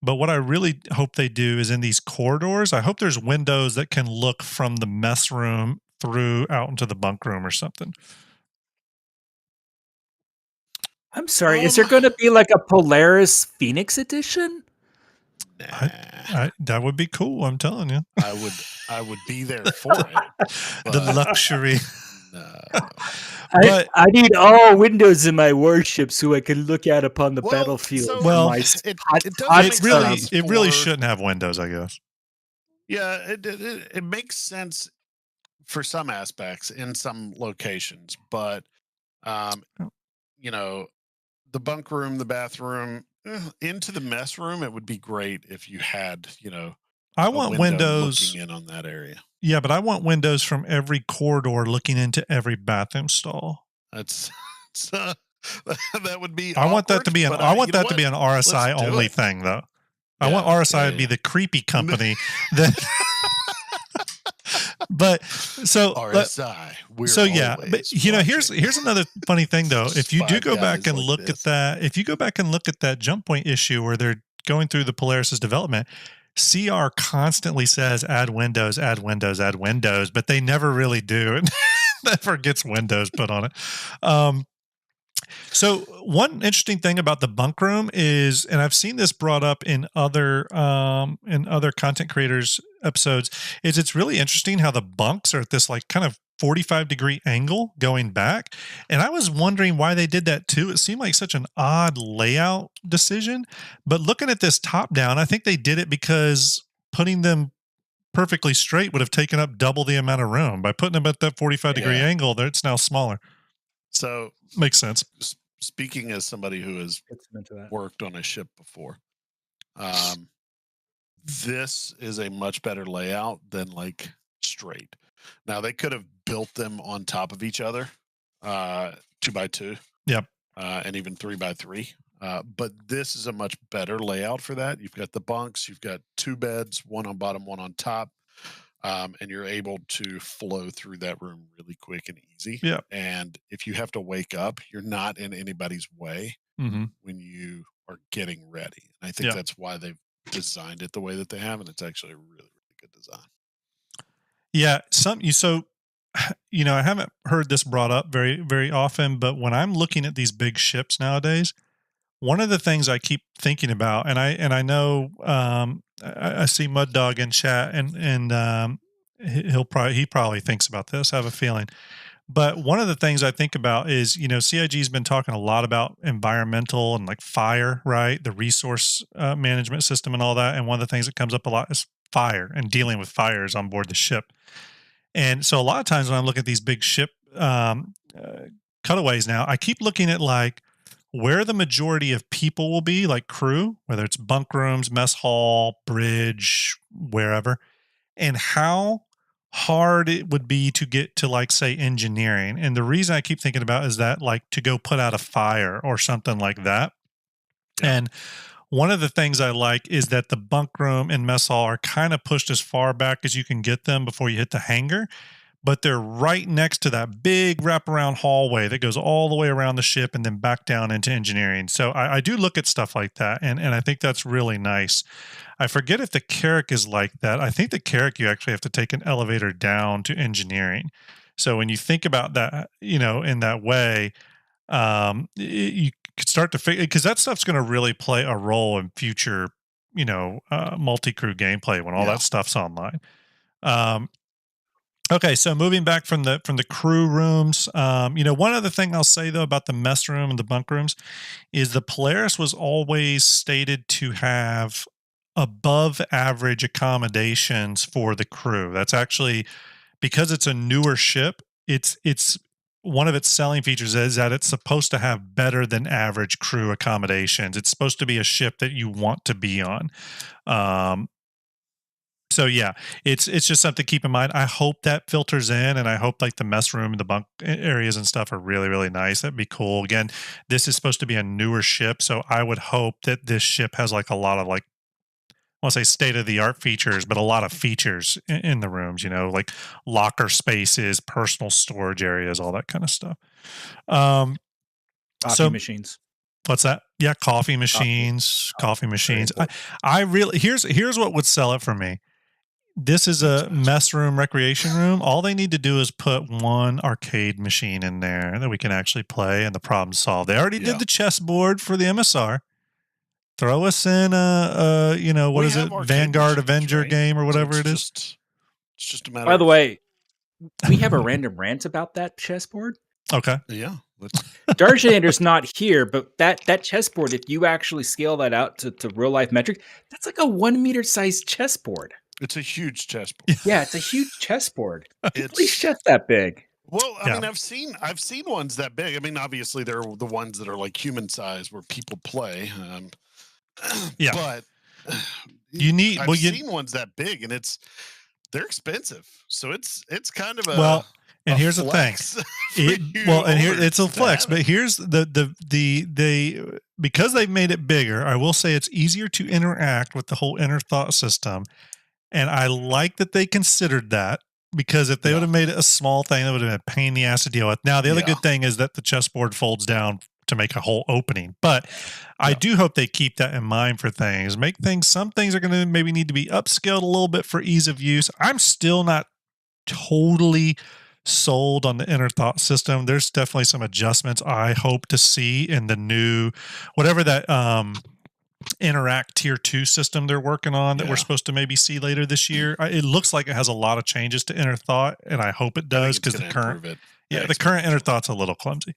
But what I really hope they do is in these corridors, I hope there's windows that can look from the mess room through out into the bunk room or something. I'm sorry, is there going to be like a Polaris Phoenix edition? That would be cool. I'm telling you. I would be there for it. The luxury. No. I need all windows in my warship so I can look out upon the battlefield. So, it really shouldn't have windows, I guess. Yeah, it makes sense for some aspects in some locations, but you know, the bunk room, the bathroom, into the mess room, it would be great if you had, I want windows looking in on that area. Yeah, but I want windows from every corridor looking into every bathroom stall. That would be. I want that to be an RSI only thing, though. Yeah, I want RSI to be the creepy company that. But so RSI. But here's another funny thing though. If you do go back and look at that, if you go back and look at that jump point issue where they're going through the Polaris's development, CR constantly says add windows, but they never really do. It never gets windows put on it. So one interesting thing about the bunk room is, and I've seen this brought up in other content creators episodes, is it's really interesting how the bunks are at this like kind of 45-degree angle going back. And I was wondering why they did that too. It seemed like such an odd layout decision, but looking at this top down, I think they did it because putting them perfectly straight would have taken up double the amount of room. By putting them at that 45-degree angle, it's now smaller. So makes sense. Speaking as somebody who has worked on a ship before, this is a much better layout than like straight. Now they could have built them on top of each other, 2x2. Yep. And even 3x3. But this is a much better layout for that. You've got the bunks, you've got two beds, one on bottom, one on top. And you're able to flow through that room really quick and easy. Yeah. And if you have to wake up, you're not in anybody's way when you are getting ready. And I think that's why they've designed it the way that they have, and it's actually a really, really good design. Yeah, I haven't heard this brought up very, very often, but when I'm looking at these big ships nowadays, one of the things I keep thinking about, and I know I see Mud Dog in chat, and he probably thinks about this. I have a feeling. But one of the things I think about is, CIG's been talking a lot about environmental and like fire, right? The resource management system and all that. And one of the things that comes up a lot is fire and dealing with fires on board the ship. And so a lot of times when I'm looking at these big ship cutaways now, I keep looking at like where the majority of people will be, like crew, whether it's bunk rooms, mess hall, bridge, wherever, and how hard it would be to get to like say engineering. And the reason I keep thinking about is that like to go put out a fire or something like that. Yeah. And one of the things I like is that the bunk room and mess hall are kind of pushed as far back as you can get them before you hit the hangar, but they're right next to that big wraparound hallway that goes all the way around the ship and then back down into engineering. So I do look at stuff like that, and I think that's really nice. I forget if the Carrack is like that. I think the Carrack, you actually have to take an elevator down to engineering. So when you think about that, in that way, you could start to figure, because that stuff's going to really play a role in future, multi-crew gameplay when all that stuff's online. Okay, so moving back from the crew rooms, one other thing I'll say though about the mess room and the bunk rooms is the Polaris was always stated to have above average accommodations for the crew. That's actually because it's a newer ship. It's one of its selling features is that it's supposed to have better than average crew accommodations. It's supposed to be a ship that you want to be on. So yeah, it's just something to keep in mind. I hope that filters in, and I hope like the mess room and the bunk areas and stuff are really, really nice. That'd be cool. Again, this is supposed to be a newer ship, so I would hope that this ship has like a lot of like, I want to say state of the art features, but a lot of features in the rooms. Like locker spaces, personal storage areas, all that kind of stuff. Coffee machines. What's that? Yeah, coffee machines. I really here's what would sell it for me. This is a mess room, recreation room. All they need to do is put one arcade machine in there that we can actually play, and the problem's solved. They already did the chessboard for the MSR. Throw us in what is it, Vanguard Avenger game or whatever it is. It's just a matter. By the way, we have a random rant about that chessboard. Okay. Yeah. Darjander's not here, but that chessboard, if you actually scale that out to real life metric, that's like a 1 meter sized chessboard. It's a huge chessboard. Yeah, it's a huge chessboard. It's chess that big. Well, I mean, I've seen ones that big. I mean, obviously, they're the ones that are like human size where people play. But I've seen ones that big, and they're expensive. So it's kind of a And here's the thing. It's a flex, but here's the because they've made it bigger, I will say it's easier to interact with the whole inner thought system. And I like that they considered that, because if they would have made it a small thing, that would have been a pain in the ass to deal with. Now, the other good thing is that the chessboard folds down to make a whole opening, but I do hope they keep that in mind for things. Some things are going to maybe need to be upscaled a little bit for ease of use. I'm still not totally sold on the inner thought system. There's definitely some adjustments I hope to see in the new, whatever that Interact Tier 2 system they're working on that we're supposed to maybe see later this year. It looks like it has a lot of changes to inner thought, and I hope it does, because the current inner thought's a little clumsy.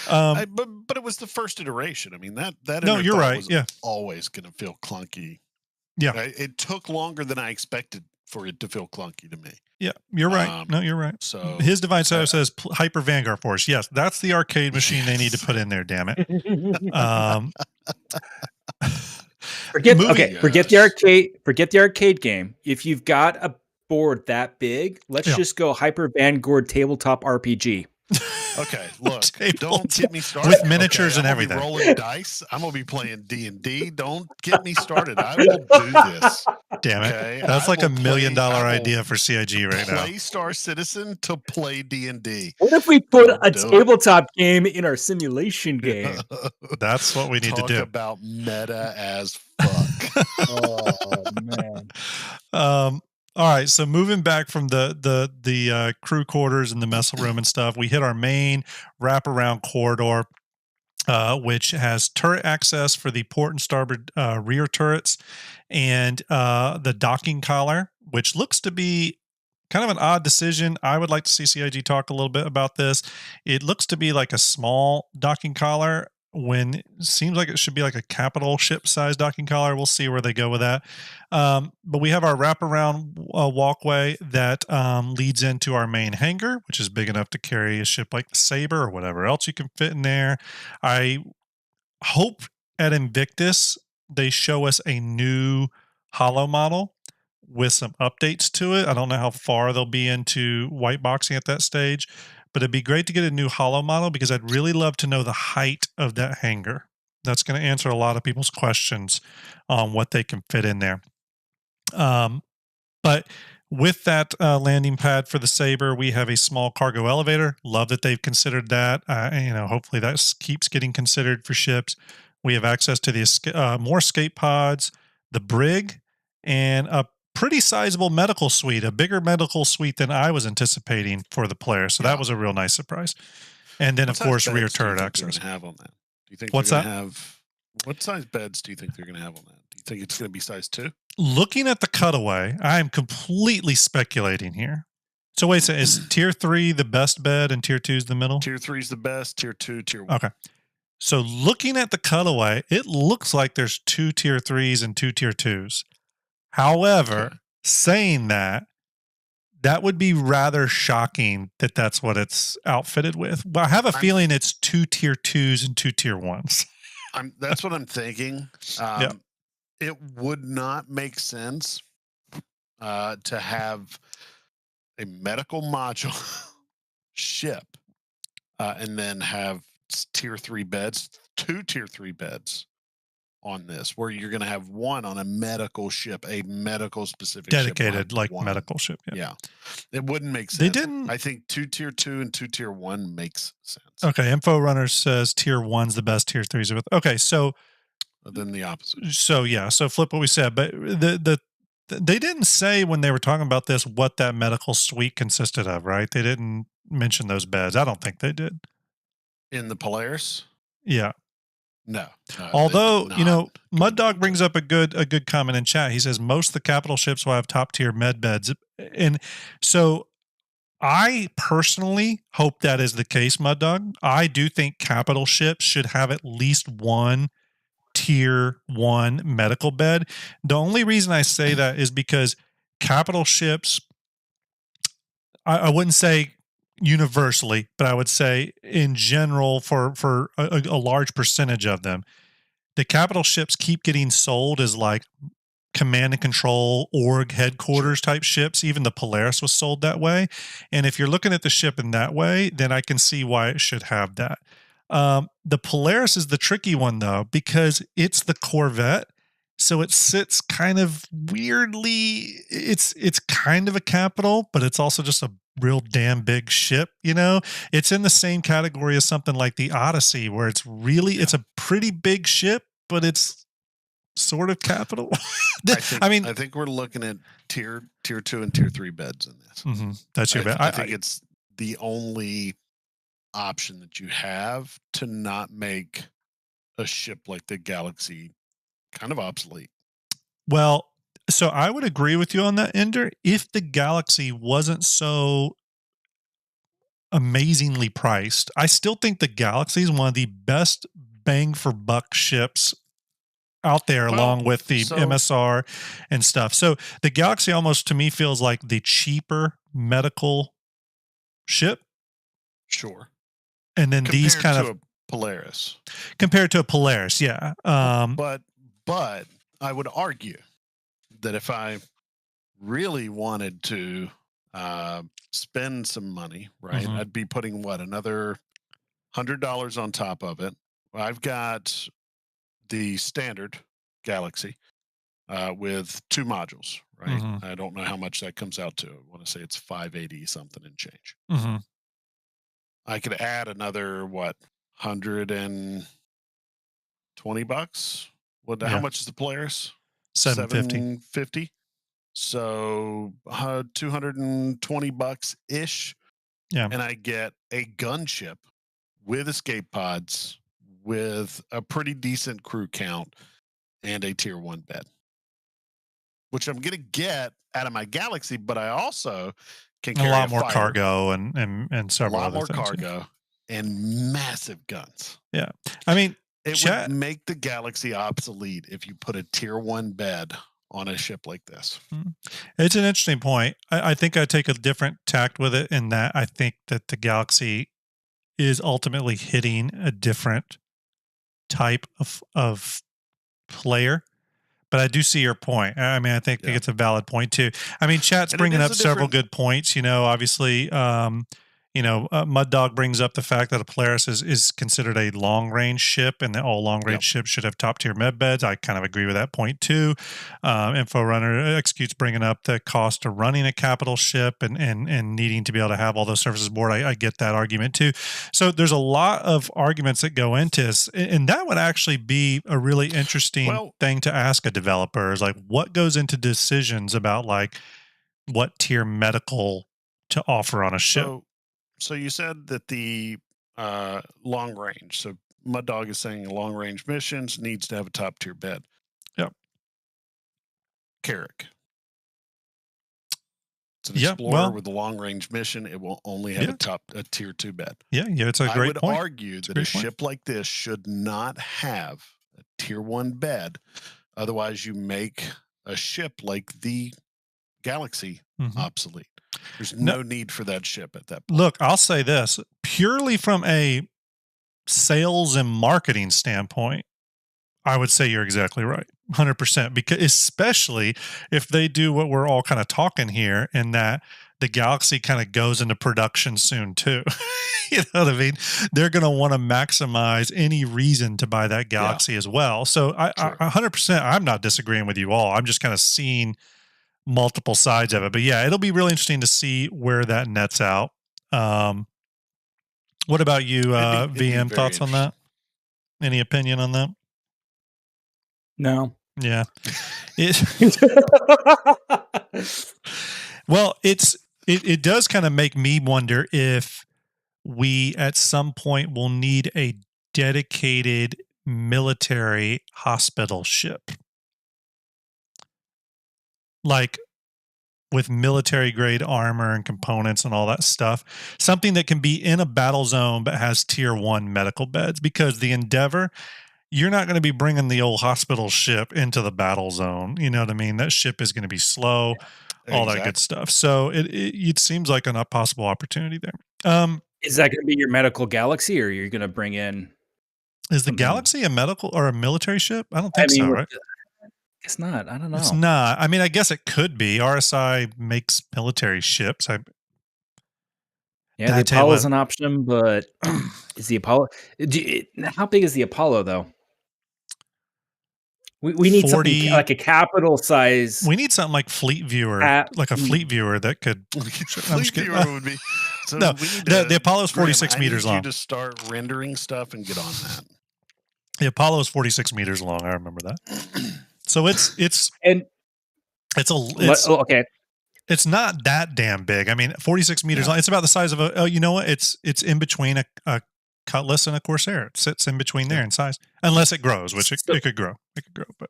But it was the first iteration. I mean, that you're right. Was always going to feel clunky. Yeah, it took longer than I expected for it to feel clunky to me. Yeah, you're right. No, you're right. So his device says Hyper Vanguard Force. Yes, that's the arcade machine they need to put in there. Damn it. Forget the arcade game. If you've got a board that big, let's just go Hyper Vanguard tabletop RPG. Okay, look, don't get me started with miniatures and everything. I'm rolling dice. I'm gonna be playing D&D. Don't get me started. I will do this. Damn it! Okay? That's like $1 million idea for CIG right now. Play Star Citizen to play D&D. What if we put a tabletop game in our simulation game? That's what we need to do. Talk about meta as fuck. Oh man. All right, so moving back from the crew quarters and the mess room and stuff, we hit our main wraparound corridor, which has turret access for the port and starboard rear turrets, and the docking collar, which looks to be kind of an odd decision. I would like to see CIG talk a little bit about this. It looks to be like a small docking collar, when it seems like it should be like a capital ship size docking collar. We'll see where they go with that. But we have our wraparound walkway that leads into our main hangar, which is big enough to carry a ship like the Saber or whatever else you can fit in there. I hope at Invictus they show us a new holo model with some updates to it. I don't know how far they'll be into white boxing at that stage, but it'd be great to get a new holo model, because I'd really love to know the height of that hangar. That's going to answer a lot of people's questions on what they can fit in there. But with that landing pad for the Saber, we have a small cargo elevator. Love that they've considered that. Hopefully that keeps getting considered for ships. We have access to the more escape pods, the brig, and a pretty sizable medical suite, a bigger medical suite than I was anticipating for the player. So that was a real nice surprise. And then, of course, rear turret access. Have on that? Do you think what's that? What size beds do you think they're going to have on that? Do you think it's going to be size 2? Looking at the cutaway, I am completely speculating here. So wait, so is tier 3 the best bed and tier 2 is the middle? Tier 3 is the best, tier 2, tier 1. Okay. So looking at the cutaway, it looks like there's 2 tier 3s and 2 tier 2s. However, saying that would be rather shocking that that's what it's outfitted with. But I have a feeling it's 2 tier 2s and 2 tier 1s. That's what I'm thinking. It would not make sense to have a medical module ship and then have tier 3 beds, 2 tier 3 beds on this, where you're going to have one on a medical ship, a medical specific dedicated ship, like one. medical ship. Yeah, it wouldn't make sense. They didn't. I think 2 tier 2 and 2 tier 1 makes sense. Okay, Info Runner says tier 1's the best, tier 3's with. Okay, so then the opposite. So yeah, so flip what we said, but they didn't say when they were talking about this what that medical suite consisted of, right? They didn't mention those beds. I don't think they did. In the Polaris? Yeah. No. Although, Mud Dog brings up a good comment in chat. He says most of the capital ships will have top tier med beds. And so I personally hope that is the case, Mud Dog. I do think capital ships should have at least one tier 1 medical bed. The only reason I say that is because capital ships, I wouldn't say universally, but I would say in general for a large percentage of them, the capital ships keep getting sold as like command and control org headquarters type ships. Even the Polaris was sold that way. And if you're looking at the ship in that way, then I can see why it should have that. The Polaris is the tricky one though, because it's the Corvette. So it sits kind of weirdly. It's kind of a capital, but it's also just a real damn big ship. It's in the same category as something like the Odyssey, where it's a pretty big ship, but it's sort of capital. I think we're looking at tier 2 and tier 3 beds in this. Mm-hmm. That's your bet. I think it's the only option that you have to not make a ship like the Galaxy kind of obsolete. Well, so I would agree with you on that, Ender, if the Galaxy wasn't so amazingly priced. I still think the Galaxy is one of the best bang for buck ships out there, along with the MSR and stuff. So the Galaxy almost to me feels like the cheaper medical ship. Sure. And then these kind of Polaris. Compared to a Polaris, yeah. But I would argue that if I really wanted to spend some money, right, I'd be putting another $100 on top of it. I've got the standard Galaxy with 2 modules, right? I don't know how much that comes out to. I want to say it's $580 something and change. I could add another $120. How much is the Polaris? $750. So $220 ish. Yeah. And I get a gunship with escape pods, with a pretty decent crew count, and a tier 1 bed, which I'm going to get out of my Galaxy, but I also can carry a lot more cargo and several other things. A lot more cargo and massive guns. Yeah. I mean, it would make the Galaxy obsolete if you put a tier 1 bed on a ship like this. It's an interesting point. I think I take a different tact with it in that I think that the Galaxy is ultimately hitting a different type of player. But I do see your point. I mean, I think it's a valid point too. I mean, chat's bringing up several good points. Obviously, Mud Dog brings up the fact that a Polaris is considered a long range ship, and that all long range ships should have top tier med beds. I kind of agree with that point too. Info Runner executes bringing up the cost of running a capital ship and needing to be able to have all those services aboard. I get that argument too. So there's a lot of arguments that go into this, and that would actually be a really interesting thing to ask a developer, is like what goes into decisions about like what tier medical to offer on a ship. So you said that the long range, so Mud Dog is saying long range missions needs to have a top tier bed. Yep. Carrick. It's an Explorer with a long range mission. It will only have a tier 2 bed. Yeah, it's a great point. I would argue that a ship like this should not have a tier 1 bed. Otherwise, you make a ship like the Galaxy obsolete. There's no need for that ship at that point. Look, I'll say this, purely from a sales and marketing standpoint, I would say you're exactly right. 100%, because especially if they do what we're all kind of talking here, and that the Galaxy kind of goes into production soon too. You know what I mean? They're going to want to maximize any reason to buy that Galaxy as well. So I 100%, I'm not disagreeing with you all. I'm just kind of seeing multiple sides of it. But yeah, it'll be really interesting to see where that nets out. What about you, VM? Thoughts on that? Any opinion on that? No. Yeah. Well, it does kind of make me wonder if we at some point will need a dedicated military hospital ship, like with military grade armor and components and all that stuff, something that can be in a battle zone but has tier 1 medical beds, because the Endeavor, you're not going to be bringing the old hospital ship into the battle zone. You know what I mean? That ship is going to be slow, all that good stuff. So it seems like an possible opportunity there. Is that going to be your medical Galaxy, or are you going to bring in? Is the Galaxy a medical or a military ship? I don't think so, right? It's not. I don't know. It's not. I mean, I guess it could be. RSI makes military ships. Yeah, the Apollo's an option, but is the Apollo? How big is the Apollo, though? We need 40, something like a capital size. We need something like Fleet Viewer, like a Fleet Viewer that could. Fleet Viewer would be. So no, the Apollo is 46 meters long. You just start rendering stuff and get on that. The Apollo is 46 meters long. I remember that. So it's okay. It's not that damn big. I mean, 46 meters long. It's about the size of a. Oh, you know what? It's in between a Cutlass and a Corsair. It sits in between there in size, unless it grows, which it could grow. It could grow, but.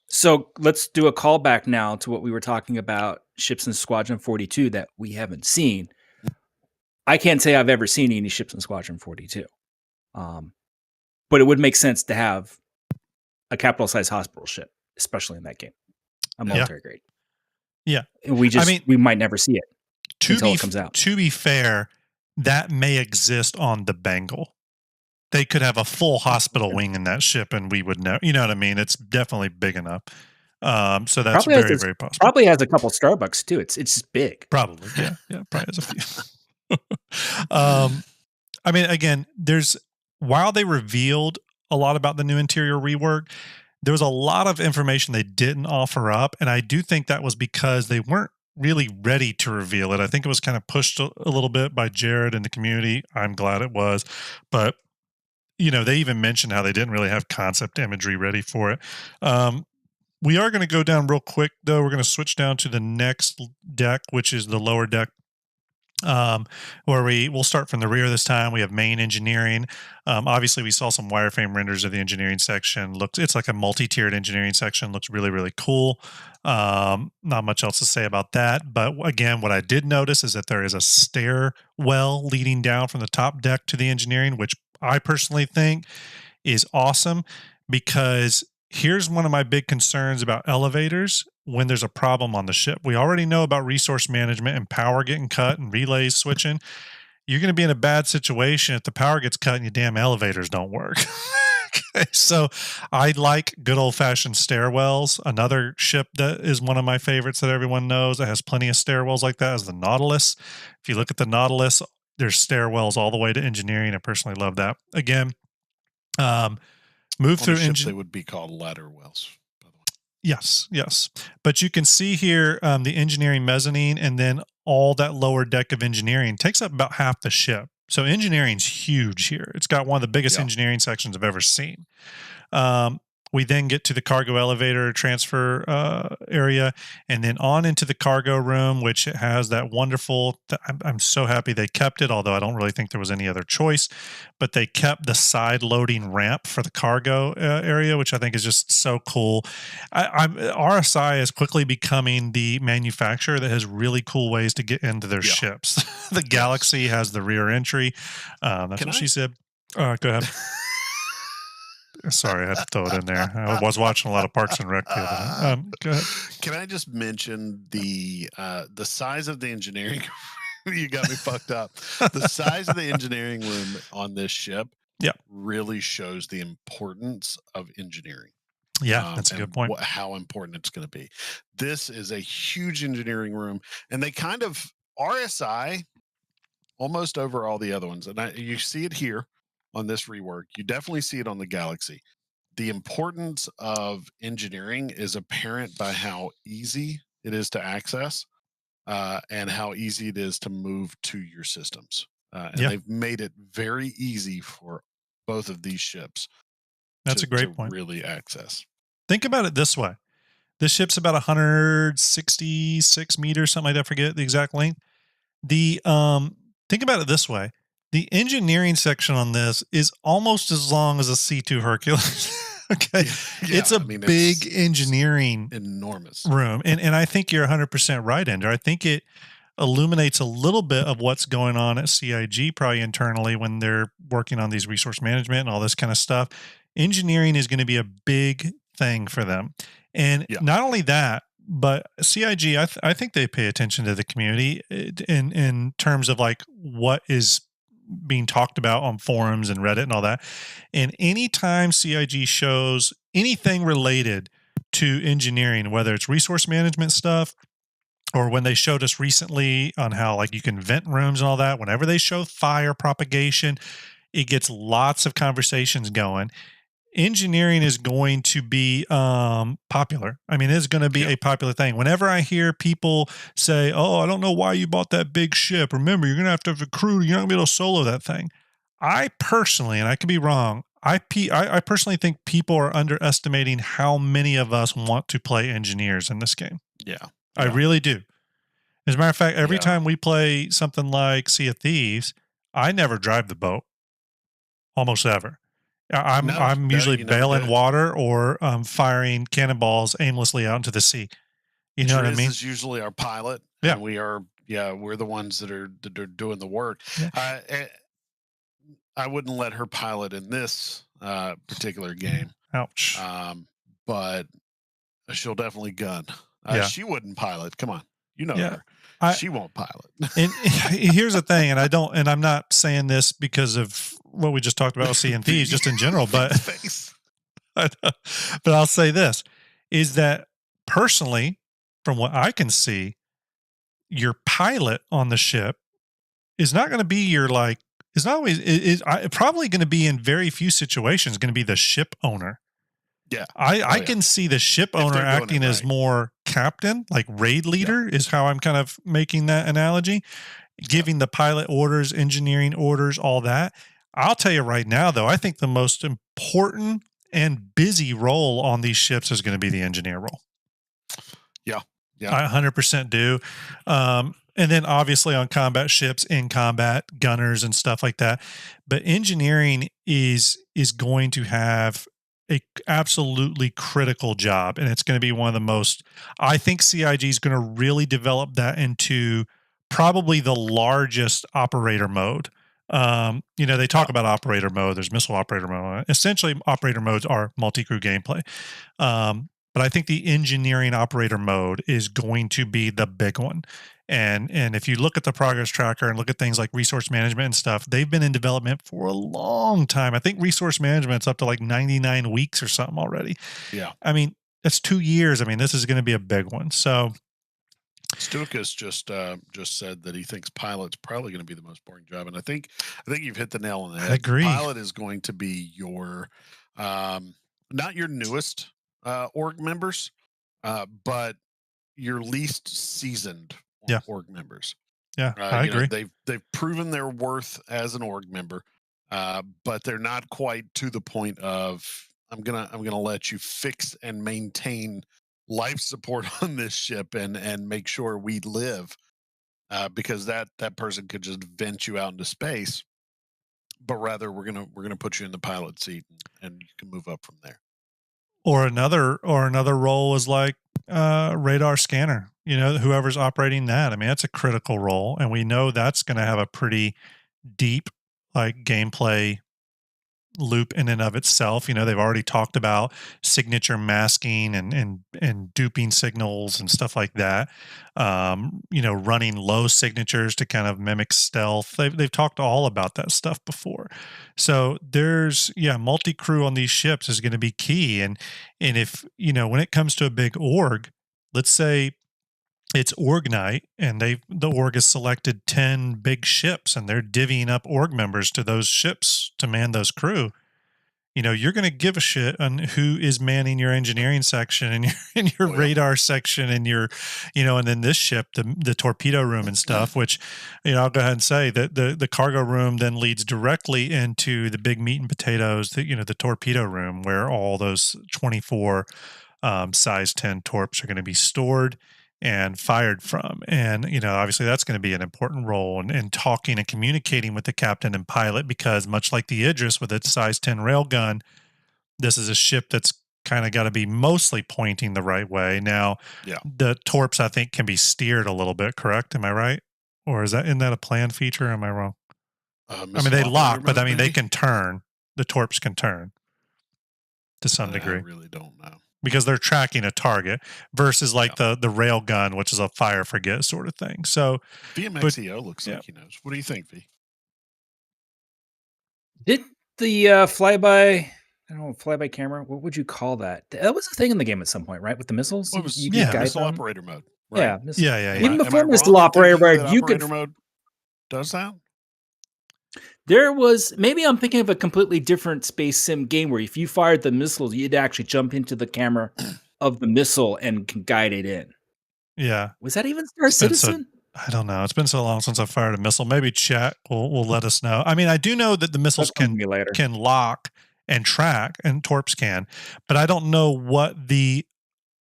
So let's do a callback now to what we were talking about, ships in Squadron 42 that we haven't seen. I can't say I've ever seen any ships in Squadron 42, but it would make sense to have a capital size hospital ship, especially in that game, a military grade. Yeah, and we might never see it until it comes out. To be fair, that may exist on the Bengal. They could have a full hospital wing in that ship, and we would know. You know what I mean? It's definitely big enough. So that's very, very possible. Probably has a couple Starbucks too. It's just big. Probably, yeah. Probably has a few. I mean, again, while they revealed a lot about the new interior rework, there was a lot of information they didn't offer up, and I do think that was because they weren't really ready to reveal it. I think it was kind of pushed a little bit by Jared and the community. I'm glad it was, but they even mentioned how they didn't really have concept imagery ready for it. We are going to go down real quick, though. We're going to switch down to the next deck, which is the lower deck, where we'll start from the rear this time. We have main engineering. Obviously, we saw some wireframe renders of the engineering section. It's like a multi-tiered engineering section. Looks really, really cool. Not much else to say about that. But again, what I did notice is that there is a stairwell leading down from the top deck to the engineering, which I personally think is awesome, because here's one of my big concerns about elevators when there's a problem on the ship. We already know about resource management and power getting cut and relays switching. You're going to be in a bad situation if the power gets cut and your damn elevators don't work. Okay, so I like good old-fashioned stairwells. Another ship that is one of my favorites that everyone knows that has plenty of stairwells like that is the Nautilus. If you look at the Nautilus, there's stairwells all the way to engineering. I personally love that. Again, move through they would be called ladder wells, by the way. Yes. But you can see here the engineering mezzanine, and then all that lower deck of engineering takes up about half the ship. So engineering's huge here. It's got one of the biggest engineering sections I've ever seen. We then get to the cargo elevator transfer area, and then on into the cargo room, which has that wonderful. I'm so happy they kept it, although I don't really think there was any other choice. But they kept the side loading ramp for the cargo area, which I think is just so cool. RSI is quickly becoming the manufacturer that has really cool ways to get into their ships. The Galaxy has the rear entry. That's what she said. Go ahead. Sorry, I had to throw it in there. I was watching a lot of Parks and Rec the other day. Go ahead. Can I just mention the size of the engineering? You got me fucked up. The size of the engineering room on this ship really shows the importance of engineering. Yeah, that's a good point. How important it's going to be. This is a huge engineering room, and they kind of RSI almost over all the other ones. And you see it here on this rework. You definitely see it on the Galaxy. The importance of engineering is apparent by how easy it is to access and how easy it is to move to your systems. And they've made it very easy for both of these ships. That's a great point. Really access. Think about it this way. This ship's about 166 meters, something like that. I forget the exact length. Think about it this way. The engineering section on this is almost as long as a C2 Hercules. Okay. Yeah, it's big engineering enormous room. And I think you're 100% right, Ender. I think it illuminates a little bit of what's going on at CIG probably internally when they're working on these resource management and all this kind of stuff. Engineering is going to be a big thing for them. And not only that, but CIG, I think they pay attention to the community in terms of like what is being talked about on forums and Reddit and all that. And anytime CIG shows anything related to engineering, whether it's resource management stuff, or when they showed us recently on how like you can vent rooms and all that, whenever they show fire propagation, it gets lots of conversations going. Engineering is going to be popular. I mean, it's going to be a popular thing. Whenever I hear people say, oh, I don't know why you bought that big ship. Remember, you're going to have a crew. You're not going to be able to solo that thing. I personally, and I could be wrong, I personally think people are underestimating how many of us want to play engineers in this game. Yeah. I really do. As a matter of fact, every time we play something like Sea of Thieves, I never drive the boat. Almost ever. I'm usually bailing water or firing cannonballs aimlessly out into the sea. You know what I mean? This is usually our pilot. Yeah, and we're the ones that are doing the work. Yeah. I wouldn't let her pilot in this particular game. Ouch. But she'll definitely gun. She wouldn't pilot. Come on, you know her. She won't pilot. And here's the thing, and I'm not saying this because of what we just talked about with Sea and Thieves, just in general, but I'll say this, is that personally, from what I can see, your pilot on the ship is not going to be your it's not always, probably going to be in very few situations going to be the ship owner. Yeah. I can see the ship owner acting as more captain, like raid leader is how I'm kind of making that analogy, giving the pilot orders, engineering orders, all that. I'll tell you right now, though, I think the most important and busy role on these ships is going to be the engineer role. Yeah. I 100% do. And then obviously on combat ships, in combat, gunners and stuff like that. But engineering is going to have a absolutely critical job, and it's going to be one of the most, I think CIG is going to really develop that into probably the largest operator mode. They talk about operator mode, there's missile operator mode. Essentially operator modes are multi-crew gameplay. But I think the engineering operator mode is going to be the big one. And if you look at the progress tracker and look at things like resource management and stuff, they've been in development for a long time. I think resource management's up to like 99 weeks or something already. Yeah. I mean, that's 2 years. I mean, this is going to be a big one. So Stukas just said that he thinks pilot's probably going to be the most boring job. And I think you've hit the nail on the head. I agree. Pilot is going to be your, not your newest org members, but your least seasoned org members. Yeah, I agree. They've proven their worth as an org member, but they're not quite to the point of I'm gonna let you fix and maintain life support on this ship and make sure we live, because that person could just vent you out into space. But rather, we're gonna put you in the pilot seat and you can move up from there. Or another role is like radar scanner, whoever's operating that. I mean, that's a critical role, and we know that's going to have a pretty deep like gameplay loop in and of itself. They've already talked about signature masking and duping signals and stuff like that. Running low signatures to kind of mimic stealth. They've talked all about that stuff before. So there's multi-crew on these ships is going to be key. And if when it comes to a big org, let's say it's org night and the org has selected 10 big ships and they're divvying up org members to those ships to man those crew. You're going to give a shit on who is manning your engineering section and your radar section and your, and then this ship, the torpedo room and stuff, which, I'll go ahead and say that the cargo room then leads directly into the big meat and potatoes, the torpedo room where all those 24 size 10 torps are going to be stored and fired from. And, obviously that's going to be an important role in talking and communicating with the captain and pilot, because much like the Idris with its size 10 railgun, this is a ship that's kind of got to be mostly pointing the right way. Now, the torps, I think, can be steered a little bit, correct? Am I right? Or isn't that a planned feature? Am I wrong? They lock, but they can turn. The torps can turn to some degree. I really don't know. Because they're tracking a target versus the rail gun, which is a fire forget sort of thing. So VMXEO looks like he knows. What do you think, V? Did the flyby camera, what would you call that? That was a thing in the game at some point, right? With the missiles? Well, missile operator mode. Right? Yeah. Even before missile operator mode, mode does that? There was, maybe I'm thinking of a completely different space sim game where if you fired the missiles, you'd actually jump into the camera of the missile and can guide it in. Yeah. Was that even Star Citizen? I don't know. It's been so long since I fired a missile. Maybe chat will let us know. I do know that the missiles can lock and track, and torps can, but I don't know what the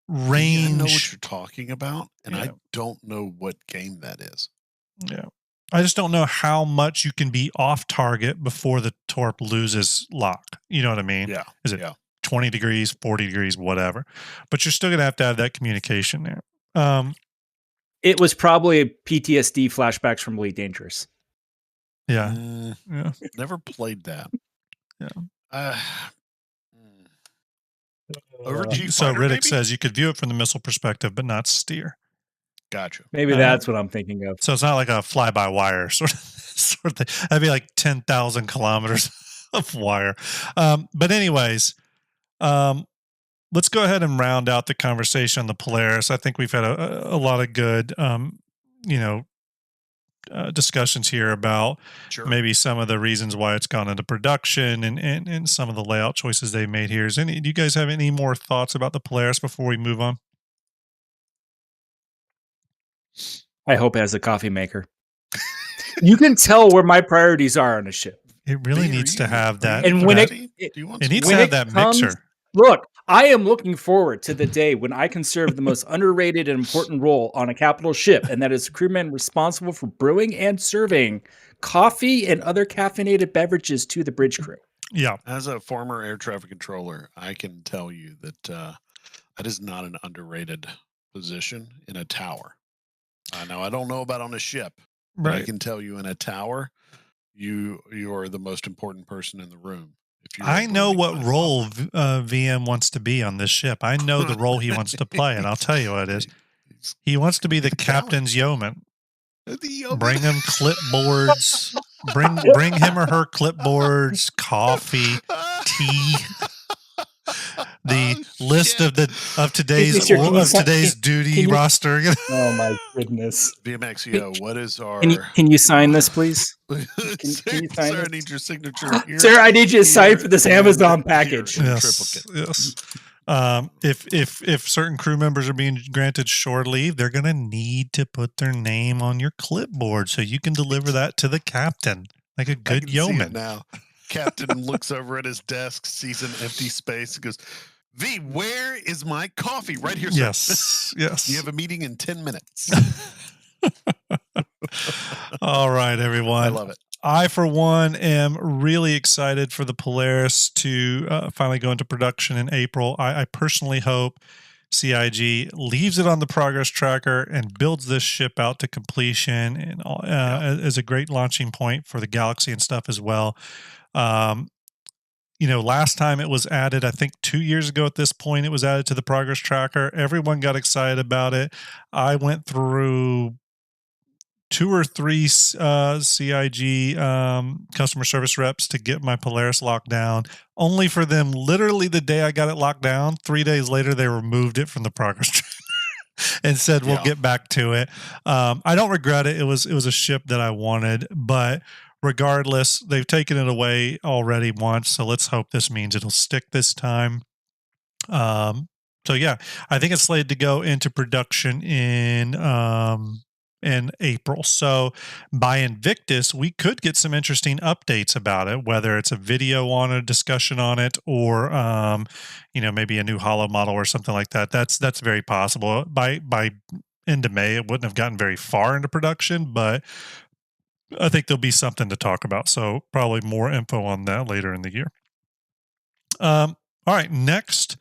range. I know what you're talking about, and I don't know what game that is. Yeah. I just don't know how much you can be off target before the torp loses lock. You know what I mean? Yeah. Is it 20 degrees, 40 degrees, whatever? But you're still going to have that communication there. It was probably PTSD flashbacks from Elite Dangerous. Yeah. Never played that. Yeah. So Riddick says you could view it from the missile perspective, but not steer. Gotcha. Maybe that's what I'm thinking of. So it's not like a fly-by-wire sort of thing. That'd be like 10,000 kilometers of wire. But anyways, let's go ahead and round out the conversation on the Polaris. I think we've had a lot of good, discussions here about maybe some of the reasons why it's gone into production and some of the layout choices they made here. Do you guys have any more thoughts about the Polaris before we move on? I hope it has a coffee maker. You can tell where my priorities are on a ship. It really needs to have that. And when it needs to have that mixer. Look, I am looking forward to the day when I can serve the most underrated and important role on a capital ship, and that is crewman responsible for brewing and serving coffee and other caffeinated beverages to the bridge crew. Yeah. As a former air traffic controller, I can tell you that that is not an underrated position in a tower. Now, I don't know about on a ship, but I can tell you in a tower, you are the most important person in the room. I know what role VM wants to be on this ship. I know the role he wants to play, and I'll tell you what it is. He wants to be the captain's yeoman. Bring him clipboards. Bring him or her clipboards, coffee, tea. List of today's duty roster. Oh my goodness! VMXEO, what is our? Can you sign this, please? Can you sign Sir, I need your signature here. Sir, I need you to sign for this Amazon package. Yes. If certain crew members are being granted shore leave, they're going to need to put their name on your clipboard so you can deliver that to the captain like a good yeoman. Now, captain looks over at his desk, sees an empty space, and goes, V, where is my coffee? Right here, sir. Yes. You have a meeting in 10 minutes. All right, everyone. I love it. I, for one, am really excited for the Polaris to finally go into production in April. I personally hope CIG leaves it on the progress tracker and builds this ship out to completion and as a great launching point for the Galaxy and stuff as well. last time it was added, I think 2 years ago at this point, it was added to the progress tracker. Everyone got excited about it. I went through 2 or 3 CIG customer service reps to get my Polaris locked down, only for them, literally the day I got it locked down, 3 days later, they removed it from the progress tracker and said, we'll get back to it. I don't regret it. It was a ship that I wanted, but regardless, they've taken it away already once, so let's hope this means it'll stick this time. So yeah, I think it's slated to go into production in April. So by Invictus, we could get some interesting updates about it, whether it's a video on a discussion on it, or maybe a new holo model or something like that. That's very possible. By end of May, it wouldn't have gotten very far into production, but I think there'll be something to talk about. So probably more info on that later in the year. All right, next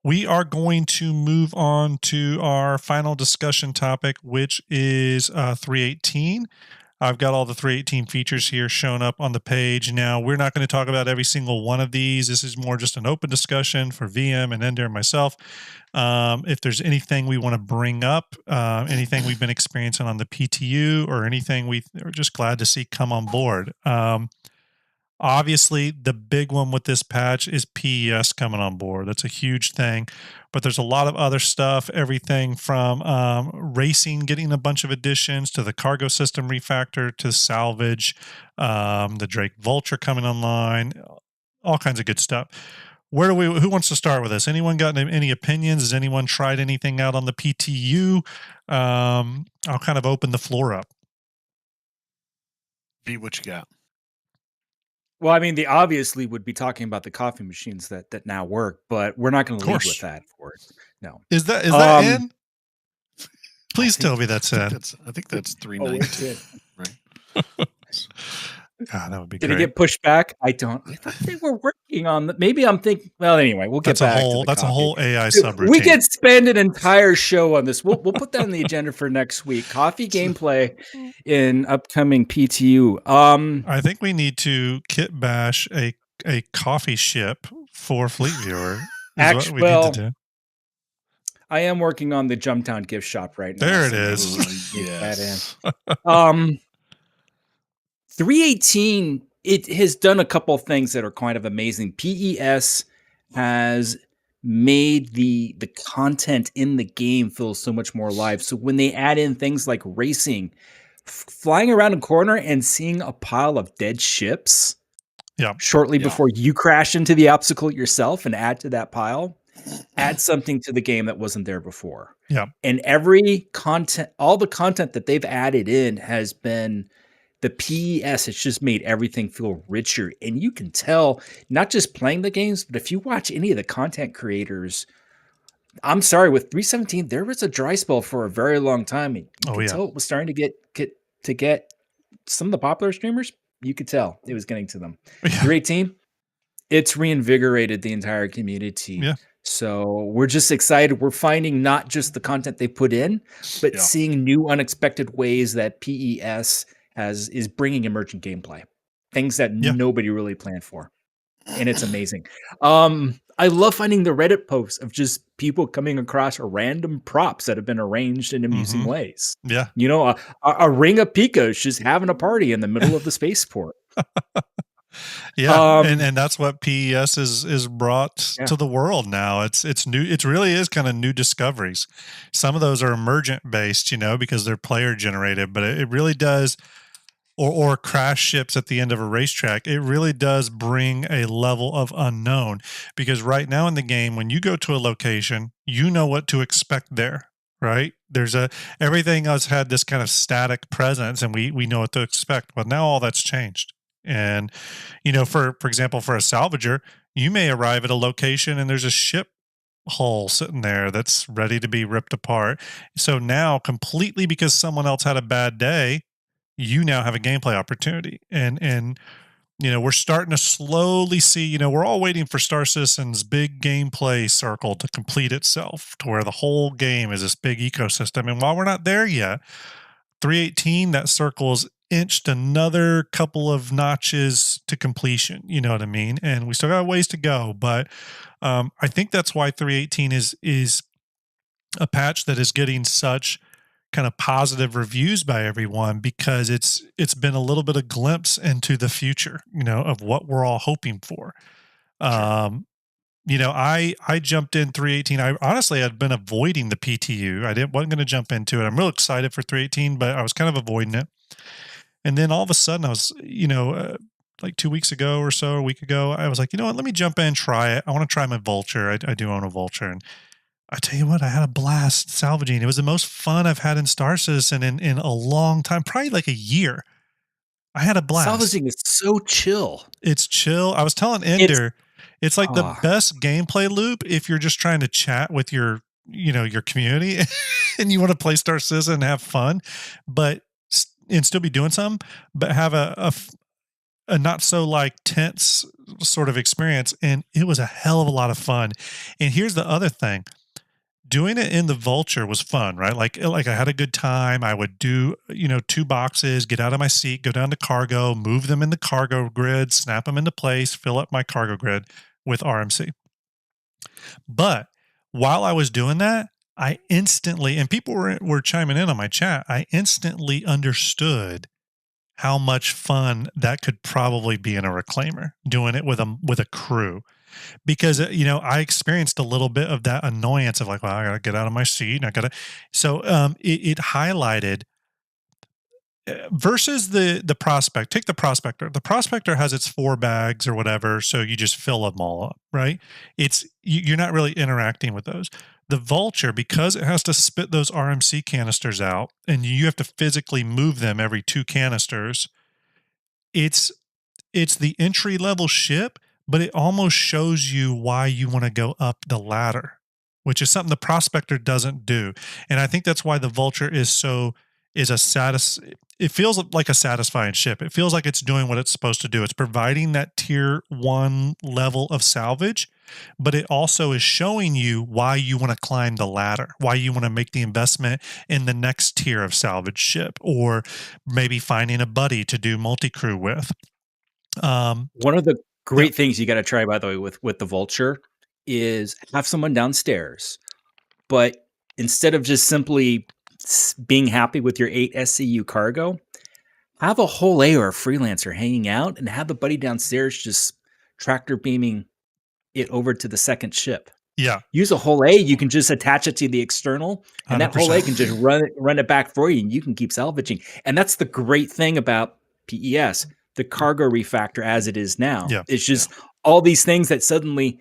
we are going to move on to our final discussion topic, which is 318. I've got all the 318 features here shown up on the page. Now, we're not going to talk about every single one of these. This is more just an open discussion for VM and Ender and myself. If there's anything we want to bring up, anything we've been experiencing on the PTU, or anything we are just glad to see come on board. Obviously, the big one with this patch is PES coming on board. That's a huge thing. But there's a lot of other stuff, everything from racing getting a bunch of additions, to the cargo system refactor, to Salvage, the Drake Vulture coming online, all kinds of good stuff. Who wants to start with this? Anyone got any opinions? Has anyone tried anything out on the PTU? I'll kind of open the floor up. Be what you got. Well, I mean, they obviously would be talking about the coffee machines that now work, but we're not going to lead with that, of course. No. Is that in? Please tell me that's in. I think that's 319. Right. God, that would be Did great. it get pushed back? I thought they were working on that. Maybe I'm thinking. Well, anyway, we'll get back to the That's coffee. a whole AI subroutine. We could spend an entire show on this. We'll put that on the agenda for next week. Coffee gameplay in upcoming PTU. I think we need to kit bash a coffee ship for Fleet Viewer. Need to do. I am working on the Jumptown gift shop right now. There it is. Yes. 318, it has done a couple things that are kind of amazing. PES has made the content in the game feel so much more alive. So when they add in things like racing, flying around a corner and seeing a pile of dead ships shortly before you crash into the obstacle yourself and add to that pile, add something to the game that wasn't there before. Yeah. And all the content that they've added in has been the PES. It's just made everything feel richer. And you can tell, not just playing the games, but if you watch any of the content creators, I'm sorry, with 317, there was a dry spell for a very long time. And you could tell it was starting to get some of the popular streamers. You could tell it was getting to them. 318, it's reinvigorated the entire community. Yeah. So we're just excited. We're finding not just the content they put in, but seeing new unexpected ways that PES is bringing emergent gameplay, things that nobody really planned for. And it's amazing. I love finding the Reddit posts of just people coming across random props that have been arranged in amusing ways. Yeah. A ring of Picos just having a party in the middle of the spaceport. And that's what PES is brought to the world now. It's new. It really is kind of new discoveries. Some of those are emergent based, because they're player generated, but it really does, or crash ships at the end of a racetrack. It really does bring a level of unknown, because right now in the game, when you go to a location, you know what to expect there. Right? Everything else had this kind of static presence, and we know what to expect. But now all that's changed. And, for example, for a salvager, you may arrive at a location and there's a ship hull sitting there that's ready to be ripped apart. So now, completely because someone else had a bad day, you now have a gameplay opportunity. And we're starting to slowly see, we're all waiting for Star Citizen's big gameplay circle to complete itself, to where the whole game is this big ecosystem. And while we're not there yet, 318, that circle is inched another couple of notches to completion. You know what I mean? And we still got a ways to go, but I think that's why 3.18 is a patch that is getting such kind of positive reviews by everyone, because it's been a little bit of glimpse into the future, of what we're all hoping for. Sure. I jumped in 3.18. I honestly had been avoiding the PTU. Wasn't going to jump into it. I'm real excited for 3.18, but I was kind of avoiding it. And then all of a sudden I was, like 2 weeks ago or so, a week ago, I was like, you know what, let me jump in, try it. I want to try my Vulture. I do own a Vulture. And I tell you what, I had a blast salvaging. It was the most fun I've had in Star Citizen in a long time, probably like a year. I had a blast. Salvaging is so chill. It's chill. I was telling Ender, it's like the best gameplay loop if you're just trying to chat with your community and you want to play Star Citizen and have fun, and still be doing something, but have a not so like tense sort of experience. And it was a hell of a lot of fun. And here's the other thing. Doing it in the Vulture was fun, right? Like I had a good time. I would do, 2 boxes, get out of my seat, go down to cargo, move them in the cargo grid, snap them into place, fill up my cargo grid with RMC. But while I was doing that, I instantly, and people were chiming in on my chat, I instantly understood how much fun that could probably be in a reclaimer, doing it with a crew. Because, I experienced a little bit of that annoyance of like, well, I got to get out of my seat. And so it highlighted versus the prospect. Take the prospector. The prospector has its 4 bags or whatever. So you just fill them all up, right? You're not really interacting with those. The Vulture, because it has to spit those RMC canisters out and you have to physically move them every 2 canisters. It's the entry level ship, but it almost shows you why you want to go up the ladder, which is something the prospector doesn't do. And I think that's why the Vulture it feels like a satisfying ship. It feels like it's doing what it's supposed to do. It's providing that tier 1 level of salvage, but it also is showing you why you want to climb the ladder, why you want to make the investment in the next tier of salvage ship, or maybe finding a buddy to do multi-crew with. One of the great things you got to try, by the way, with the Vulture is have someone downstairs, but instead of just simply being happy with your 8 SCU cargo, have a whole A or a freelancer hanging out and have the buddy downstairs just tractor beaming it over to the second ship. Yeah. Use a whole A, you can just attach it to the external, and 100%. That whole A can just run it back for you, and you can keep salvaging. And that's the great thing about PES, the cargo refactor as it is now. Yeah. It's just all these things that suddenly,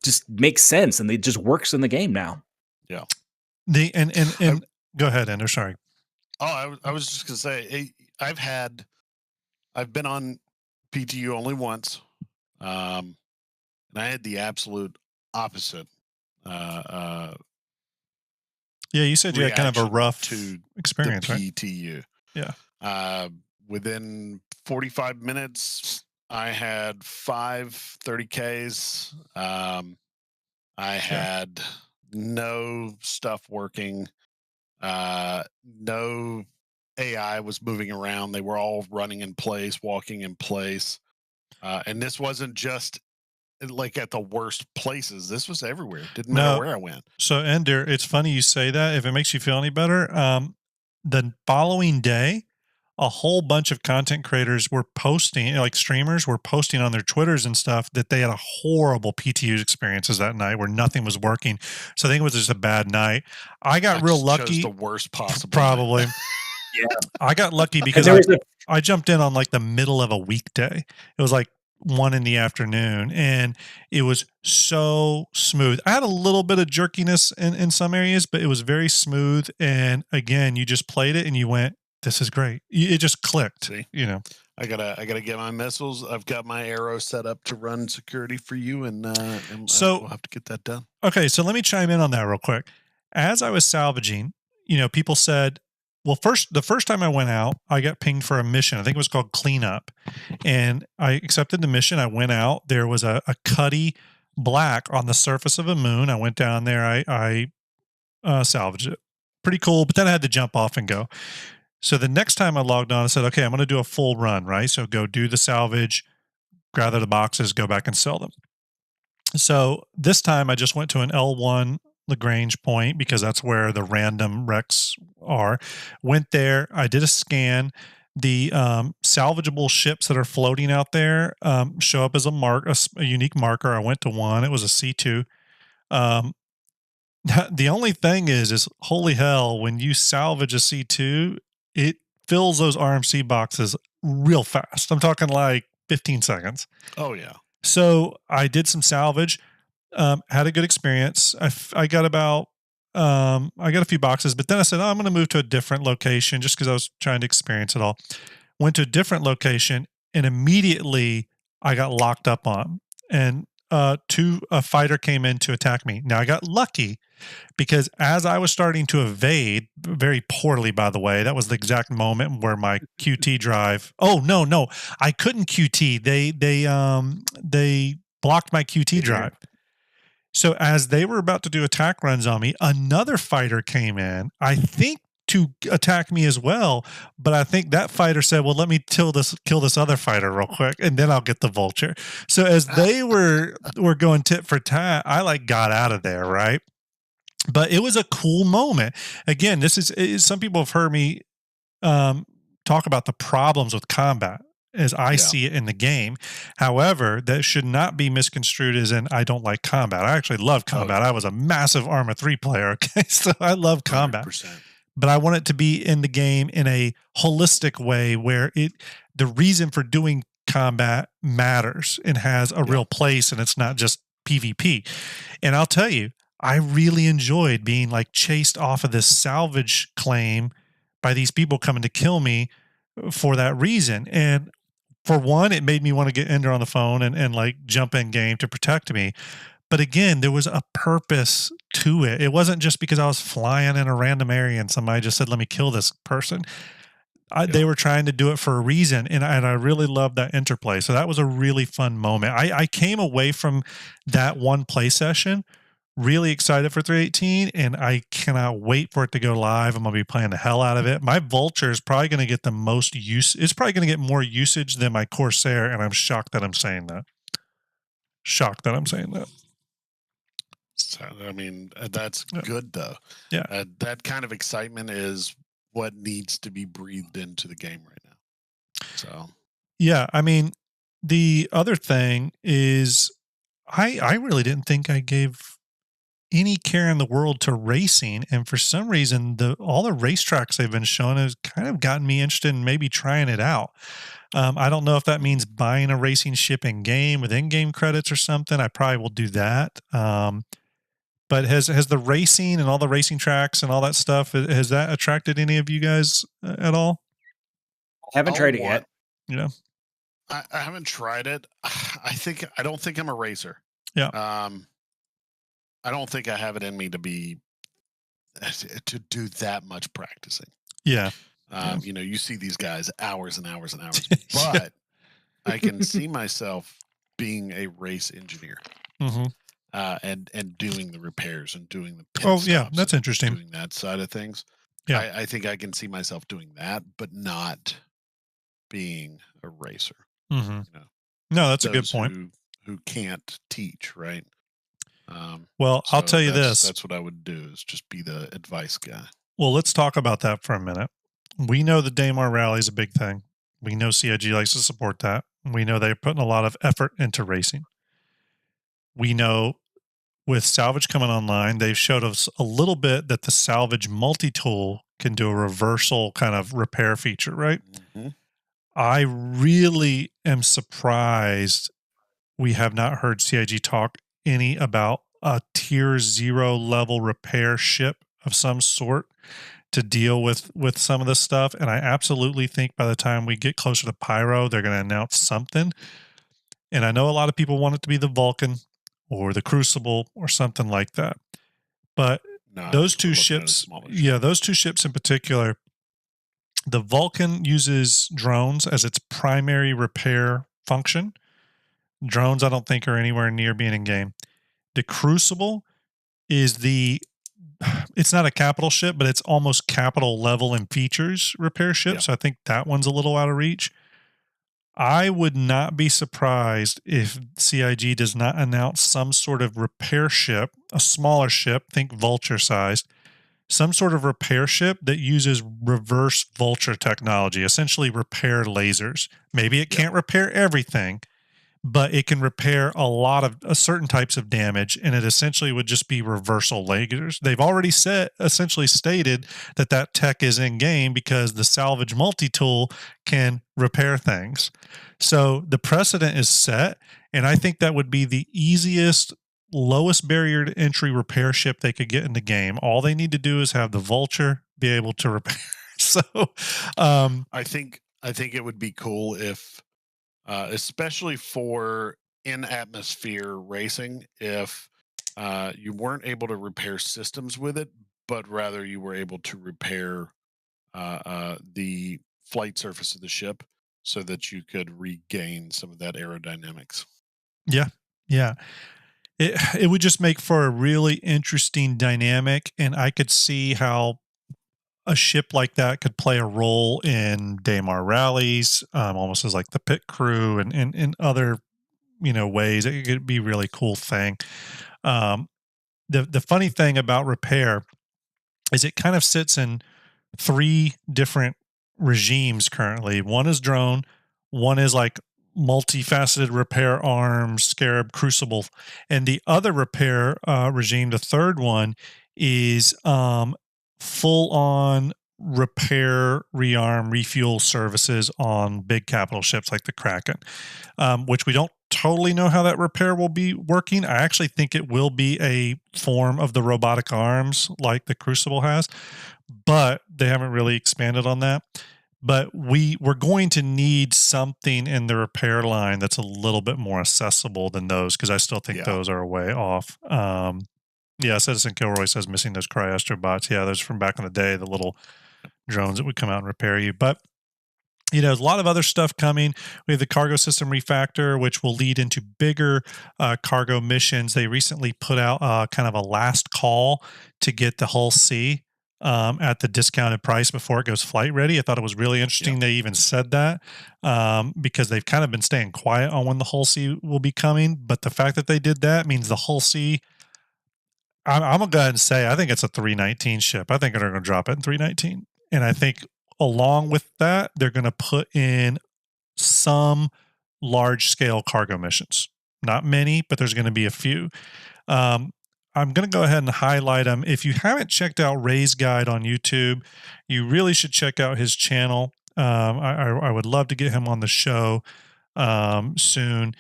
just make sense, and it just works in the game now. Yeah. And go ahead, Ender. Sorry. Oh, I was just gonna say, I've been on PTU only once, and I had the absolute opposite. Yeah, you said you had kind of a rough experience, right? PTU. Yeah. Within 45 minutes, I had 5 30Ks. I had no stuff working. No AI was moving around. They were all running in place, walking in place. And this wasn't just like at the worst places. This was everywhere. Didn't matter where I went. So, Ender, it's funny you say that. If it makes you feel any better, the following day, a whole bunch of content creators were posting, like streamers were posting on their Twitters and stuff, that they had a horrible PTU experiences that night where nothing was working. So I think it was just a bad night. I got real lucky. The worst possible. Probably. Yeah. I got lucky because I jumped in on like the middle of a weekday. It was like 1 p.m, and it was so smooth. I had a little bit of jerkiness in some areas, but it was very smooth. And again, you just played it and you went, this is great. It just clicked. See? I gotta get my missiles. I've got my arrow set up to run security for you, and so we'll have to get that done. Okay, so let me chime in on that real quick. As I was salvaging, people said, well, the first time I went out, I got pinged for a mission. I think it was called Cleanup, and I accepted the mission. I went out. There was a cutty black on the surface of a moon. I went down there. I salvaged it. Pretty cool, but then I had to jump off and go. So the next time I logged on, I said, okay, I'm going to do a full run, right? So go do the salvage, gather the boxes, go back and sell them. So this time I just went to an L1 Lagrange point because that's where the random wrecks are. Went there, I did a scan. The salvageable ships that are floating out there show up as a unique marker. I went to one. It was a C2. The only thing is holy hell, when you salvage a C2, it fills those RMC boxes real fast. I'm talking like 15 seconds. Oh, yeah. So I did some salvage, had a good experience. I got a few boxes, but then I said, I'm going to move to a different location just because I was trying to experience it all. Went to a different location, and immediately I got locked up on. And a fighter came in to attack me. Now I got lucky because as I was starting to evade, very poorly, by the way, that was the exact moment where my QT drive. Oh no, I couldn't QT. They blocked my QT drive. So as they were about to do attack runs on me, another fighter came in, I think to attack me as well. But I think that fighter said, well, let me kill this other fighter real quick, and then I'll get the vulture. So as they were going tit for tat, I like got out of there, right? But it was a cool moment. Again, this is some people have heard me talk about the problems with combat as I see it in the game. However, that should not be misconstrued as in I don't like combat. I actually love combat. I was a massive Arma 3 player, okay? So I love combat. 100%. But I want it to be in the game in a holistic way where the reason for doing combat matters and has a real place, and it's not just PvP. And I'll tell you, I really enjoyed being like chased off of this salvage claim by these people coming to kill me for that reason. And for one, it made me want to get Ender on the phone and like jump in game to protect me. But again, there was a purpose to it. It wasn't just because I was flying in a random area and somebody just said, let me kill this person. They were trying to do it for a reason. And I really loved that interplay. So that was a really fun moment. I came away from that one play session really excited for 318, and I cannot wait for it to go live. I'm going to be playing the hell out of it. My Vulture is probably going to get the most use. It's probably going to get more usage than my Corsair, and I'm shocked that I'm saying that. So, I mean, that's good, though. Yeah. That kind of excitement is what needs to be breathed into the game right now. So, yeah, I mean, the other thing is I really didn't think I gave any care in the world to racing, and for some reason all the racetracks they've been showing has kind of gotten me interested in maybe trying it out. I don't know if that means buying a racing ship in game with in-game credits or something. I probably will do that. But has the racing and all the racing tracks and all that stuff, has that attracted any of you guys at all? I haven't tried it yet. Yeah, I haven't tried it. I don't think I'm a racer. Yeah. I don't think I have it in me to do that much practicing. Yeah. You know, you see these guys hours and hours and hours, but I can see myself being a race engineer, and doing the repairs and doing the pit stops. That's interesting. Doing that side of things. Yeah, I think I can see myself doing that, but not being a racer. You know, no, that's a good point. Who can't teach, right? Well, I'll tell you this. That's what I would do, is just be the advice guy. Well, let's talk about that for a minute. We know the Daymar Rally is a big thing. We know CIG likes to support that. We know they're putting a lot of effort into racing. We know with Salvage coming online, they've showed us a little bit that the Salvage multi-tool can do a reversal kind of repair feature, right? I really am surprised we have not heard CIG talk any about a tier 0 level repair ship of some sort to deal with some of this stuff. And I absolutely think by the time we get closer to Pyro, they're going to announce something. And I know a lot of people want it to be the Vulcan or the Crucible or something like that. But those two ships, those two ships in particular, the Vulcan uses drones as its primary repair function. Drones, I don't think, are anywhere near being in game. The Crucible is the it's not a capital ship, but it's almost capital level in features repair ship. Yeah. So I think that one's a little out of reach. I would not be surprised if CIG does not announce some sort of repair ship, a smaller ship, think Vulture sized, some sort of repair ship that uses reverse Vulture technology, essentially repair lasers. Maybe it can't repair everything, but it can repair a lot of certain types of damage, and it essentially would just be reversal lasers. They've already essentially stated that tech is in game because the Salvage multi-tool can repair things. So the precedent is set, and I think that would be the easiest, lowest barrier to entry repair ship they could get in the game. All they need to do is have the Vulture be able to repair. So I think it would be cool if especially for in atmosphere racing, if you weren't able to repair systems with it, but rather you were able to repair the flight surface of the ship so that you could regain some of that aerodynamics. Yeah. It would just make for a really interesting dynamic, and I could see how a ship like that could play a role in Daymar rallies, almost as like the pit crew and in other ways. It could be a really cool thing. The funny thing about repair is it kind of sits in 3 different regimes currently. One is drone, one is like multifaceted repair arms, Scarab, Crucible, and the other repair regime, the third one, is full on repair, rearm, refuel services on big capital ships like the Kraken, which we don't totally know how that repair will be working. I actually think it will be a form of the robotic arms like the Crucible has, but they haven't really expanded on that. But we're going to need something in the repair line that's a little bit more accessible than those, because I still think those are way off. Citizen Kilroy says missing those Cryastro bots. Yeah, those from back in the day, the little drones that would come out and repair you. But there's a lot of other stuff coming. We have the cargo system refactor, which will lead into bigger cargo missions. They recently put out kind of a last call to get the Hull C at the discounted price before it goes flight ready. I thought it was really interesting they even said that, because they've kind of been staying quiet on when the Hull C will be coming. But the fact that they did that means the Hull C, I'm going to go ahead and say I think it's a 319 ship. I think they're going to drop it in 319. And I think along with that, they're going to put in some large-scale cargo missions. Not many, but there's going to be a few. I'm going to go ahead and highlight them. If you haven't checked out Ray's Guide on YouTube, you really should check out his channel. I would love to get him on the show soon.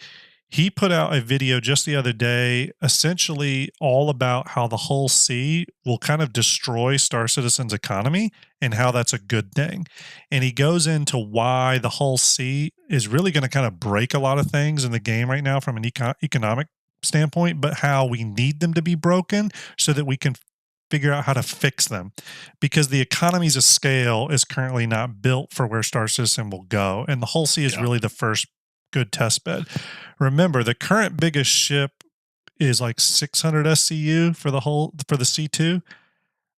He put out a video just the other day, essentially all about how the Hull C will kind of destroy Star Citizen's economy and how that's a good thing. And he goes into why the Hull C is really going to kind of break a lot of things in the game right now from an economic standpoint, but how we need them to be broken so that we can figure out how to fix them, because the economies of scale is currently not built for where Star Citizen will go. And the Hull C is really the first good test bed. Remember, the current biggest ship is like 600 SCU for the C2.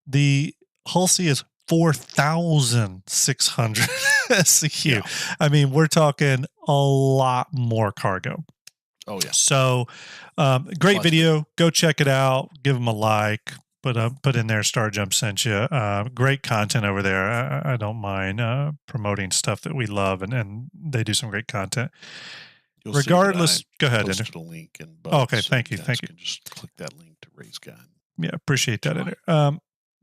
The Hull C is 4,600 SCU. I mean, we're talking a lot more cargo. Oh yeah. So, great video. Go check it out. Give them a like. Put in there, STARJUMP sent you. Great content over there. I don't mind promoting stuff that we love, and they do some great content. You'll Regardless, go ahead. Posted a link in okay, thank you. Can just click that link to Ray's Guide. Yeah, appreciate that.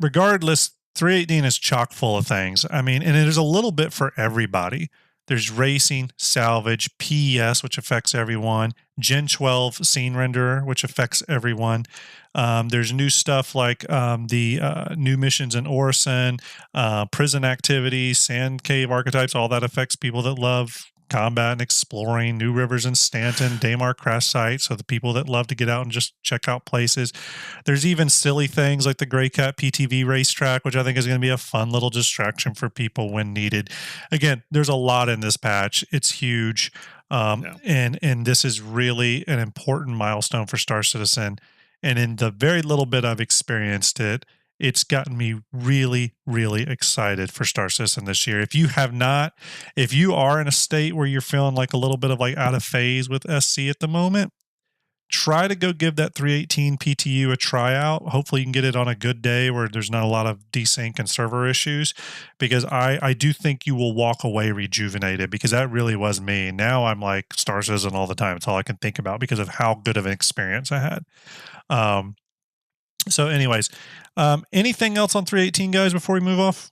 Regardless, 318 is chock full of things. I mean, and there's a little bit for everybody. There's racing, salvage, PES, which affects everyone, Gen 12 scene renderer, which affects everyone. There's new stuff like the new missions in Orison, prison activities, sand cave archetypes, all that affects people that love combat and exploring, new rivers in Stanton, Daymar crash site, so the people that love to get out and just check out places. There's even silly things like the Grey Cat PTV racetrack, which I think is going to be a fun little distraction for people when needed. Again, there's a lot in this patch. It's huge. And this is really an important milestone for Star Citizen. And in the very little bit I've experienced it, it's gotten me really, really excited for Star Citizen this year. If you are in a state where you're feeling like a little bit of like out of phase with SC at the moment, try to go give that 318 PTU a tryout. Hopefully you can get it on a good day where there's not a lot of desync and server issues, because I do think you will walk away rejuvenated, because that really was me. Now I'm like Star Citizen all the time. It's all I can think about because of how good of an experience I had. So anyways, anything else on 318, guys, before we move off?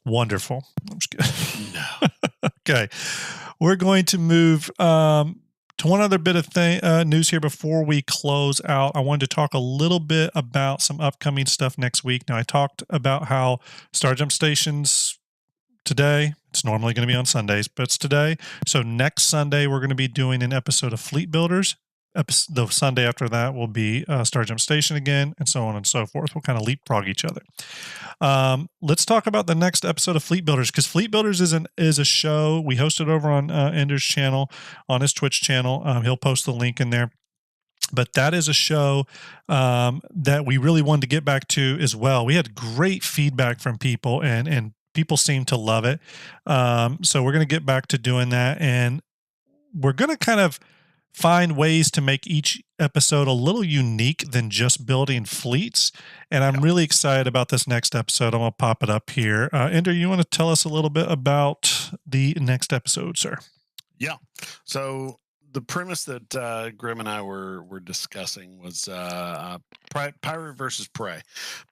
Wonderful. I'm just kidding. No. Okay. We're going to move to one other bit of news here before we close out. I wanted to talk a little bit about some upcoming stuff next week. Now, I talked about how STARJUMP Station's today. It's normally going to be on Sundays, but it's today. So next Sunday, we're going to be doing an episode of Fleet Builders. The Sunday after that will be STARJUMP Station again, and so on and so forth. We'll kind of leapfrog each other. Let's talk about the next episode of Fleet Builders, because Fleet Builders is a show we hosted over on Ender's channel, on his Twitch channel. He'll post the link in there. But that is a show that we really wanted to get back to as well. We had great feedback from people, and people seem to love it. So we're going to get back to doing that, and we're going to kind of find ways to make each episode a little unique than just building fleets. And I'm really excited about this next episode. I'm going to pop it up here. Ender, you want to tell us a little bit about the next episode, sir? Yeah. So the premise that Grim and I were discussing was pirate versus prey.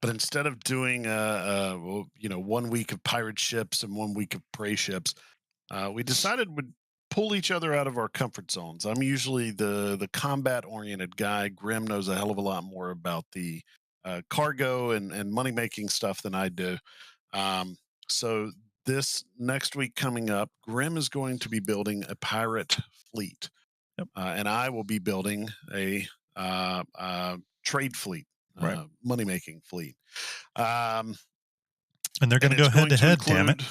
But instead of doing 1 week of pirate ships and 1 week of prey ships, we decided we'd pull each other out of our comfort zones. I'm usually the combat oriented guy. Grim knows a hell of a lot more about the cargo and money making stuff than I do. So this next week coming up, Grim is going to be building a pirate fleet. Yep. And I will be building a trade fleet, right. Money making fleet. And they're going to go head to head, damn it.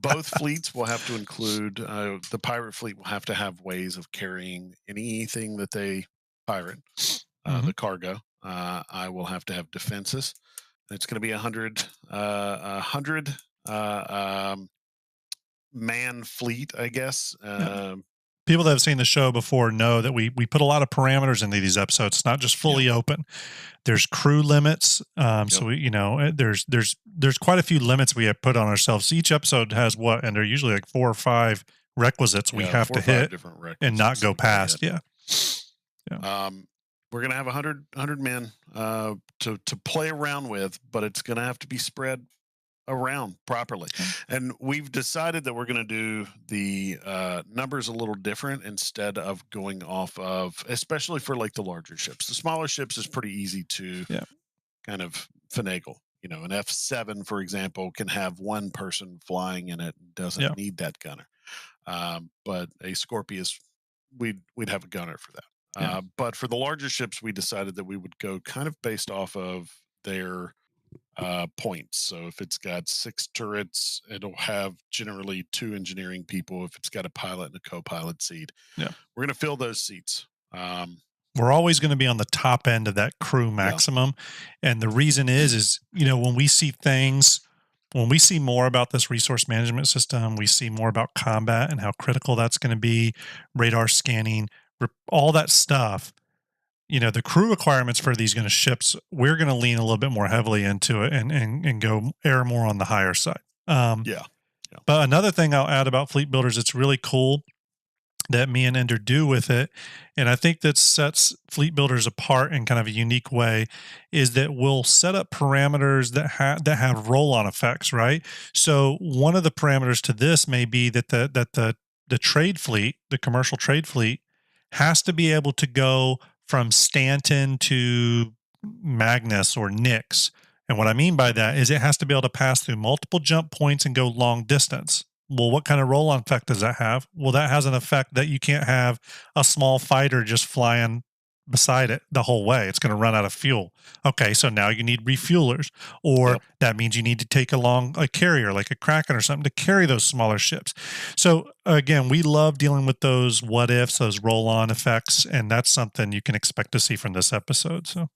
Both fleets will have to include, the pirate fleet will have to have ways of carrying anything that they pirate, the cargo. I will have to have defenses. It's going to be 100 man fleet, I guess. People that have seen the show before know that we put a lot of parameters into these episodes. It's not just fully open. There's crew limits. So we, there's quite a few limits we have put on ourselves. Each episode has and they're usually like 4 or 5 requisites we have to hit and not go past. Yeah. We're going to have 100 men to play around with, but it's going to have to be spread around properly. And we've decided that we're going to do the numbers a little different, instead of going off of, especially for like the larger ships. The smaller ships is pretty easy to kind of finagle. An F7, for example, can have 1 person flying in it, doesn't need that gunner. But a Scorpius, we'd have a gunner for that. But for the larger ships, we decided that we would go kind of based off of their points. So if it's got 6 turrets, it'll have generally 2 engineering people. If it's got a pilot and a co-pilot seat, we're going to fill those seats. We're always going to be on the top end of that crew maximum. And the reason is, when we see things, when we see more about this resource management system, we see more about combat and how critical that's going to be, radar scanning, all that stuff. The crew requirements for these ships, we're going to lean a little bit more heavily into it and go err more on the higher side. But another thing I'll add about Fleet Builders, it's really cool that me and Ender do with it, and I think that sets Fleet Builders apart in kind of a unique way, is that we'll set up parameters that have roll-on effects, right? So one of the parameters to this may be that the trade fleet, the commercial trade fleet, has to be able to go from Stanton to Magnus or Nyx. And what I mean by that is it has to be able to pass through multiple jump points and go long distance. Well, what kind of roll-on effect does that have? Well, that has an effect that you can't have a small fighter just flying beside it the whole way. It's going to run out of fuel. Okay, so now you need refuelers, or that means you need to take along a carrier like a Kraken or something to carry those smaller ships. So again, we love dealing with those what ifs, those roll-on effects, and that's something you can expect to see from this episode. So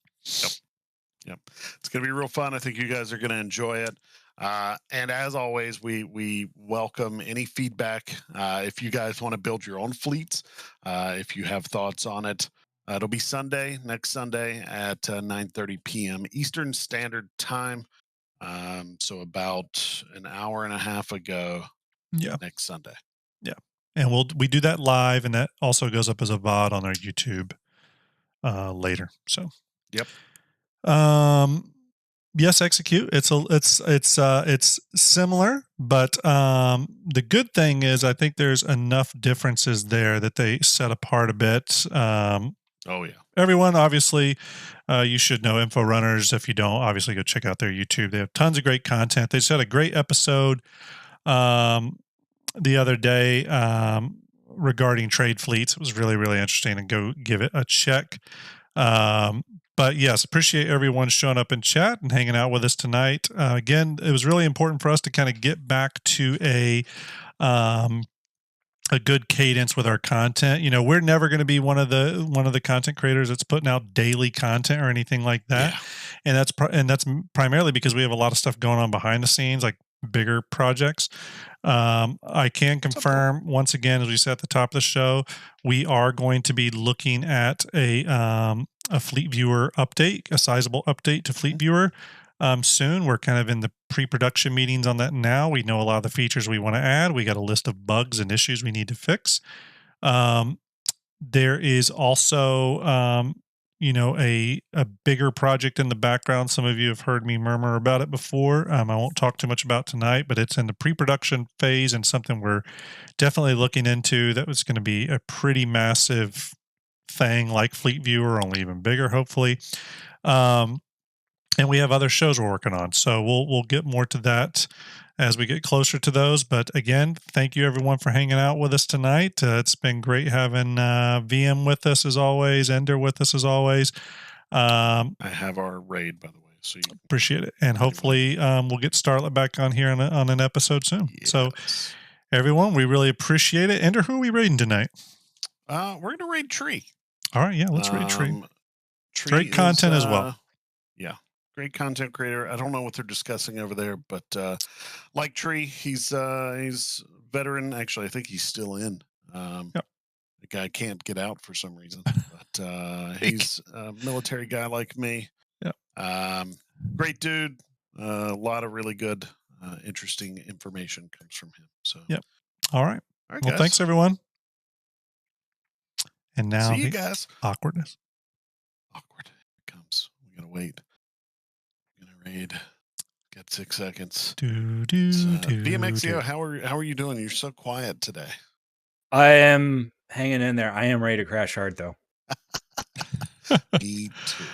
Yep. It's going to be real fun. I think you guys are going to enjoy it. And as always, we welcome any feedback. If you guys want to build your own fleets, if you have thoughts on it, it'll be next Sunday at 9:30 p.m. Eastern Standard Time. So about an hour and a half ago. Next Sunday. Yeah. And we do that live, and that also goes up as a VOD on our YouTube later. So yes, execute. It's similar, but the good thing is I think there's enough differences there that they set apart a bit. Everyone, obviously, you should know Info Runners. If you don't, obviously go check out their YouTube. They have tons of great content. They just had a great episode the other day regarding trade fleets. It was really, really interesting, and go give it a check. But yes, appreciate everyone showing up in chat and hanging out with us tonight. Again, it was really important for us to kind of get back to a good cadence with our content. You know, we're never going to be one of the content creators that's putting out daily content or anything like that. And that's primarily because we have a lot of stuff going on behind the scenes, like bigger projects. I can confirm once again, as we said at the top of the show, we are going to be looking at a Fleet Viewer update, a sizable update to Fleet Viewer soon. We're kind of in the pre-production meetings on that now. We know a lot of the features we want to add. We got a list of bugs and issues we need to fix. There is also a bigger project in the background. Some of you have heard me murmur about it before. I won't talk too much about tonight, but it's in the pre-production phase and something we're definitely looking into. That was going to be a pretty massive thing like Fleet Viewer, only even bigger, hopefully. And we have other shows we're working on. So we'll get more to that as we get closer to those. But again, thank you everyone for hanging out with us tonight. It's been great having VM with us as always, Ender with us as always. I have our raid, by the way, so you appreciate it. And hopefully we'll get Starlet back on here on an episode soon. So everyone, we really appreciate it. Ender, who are we raiding tonight? We're going to raid Tree. All right, yeah, let's raid Tree. Tree great content as well. Yeah. Great content creator. I don't know what they're discussing over there, but like Tree, he's veteran. Actually, I think he's still in. The guy can't get out for some reason, but he's a military guy like me. Great dude. A lot of really good, interesting information comes from him. So All right. Well, guys. Thanks everyone. And now see you guys. Awkwardness. Awkward. It comes. We gotta wait. Raid. Got 6 seconds. BMXEO, how are you doing? You're so quiet today. I am hanging in there. I am ready to crash hard though. Me too.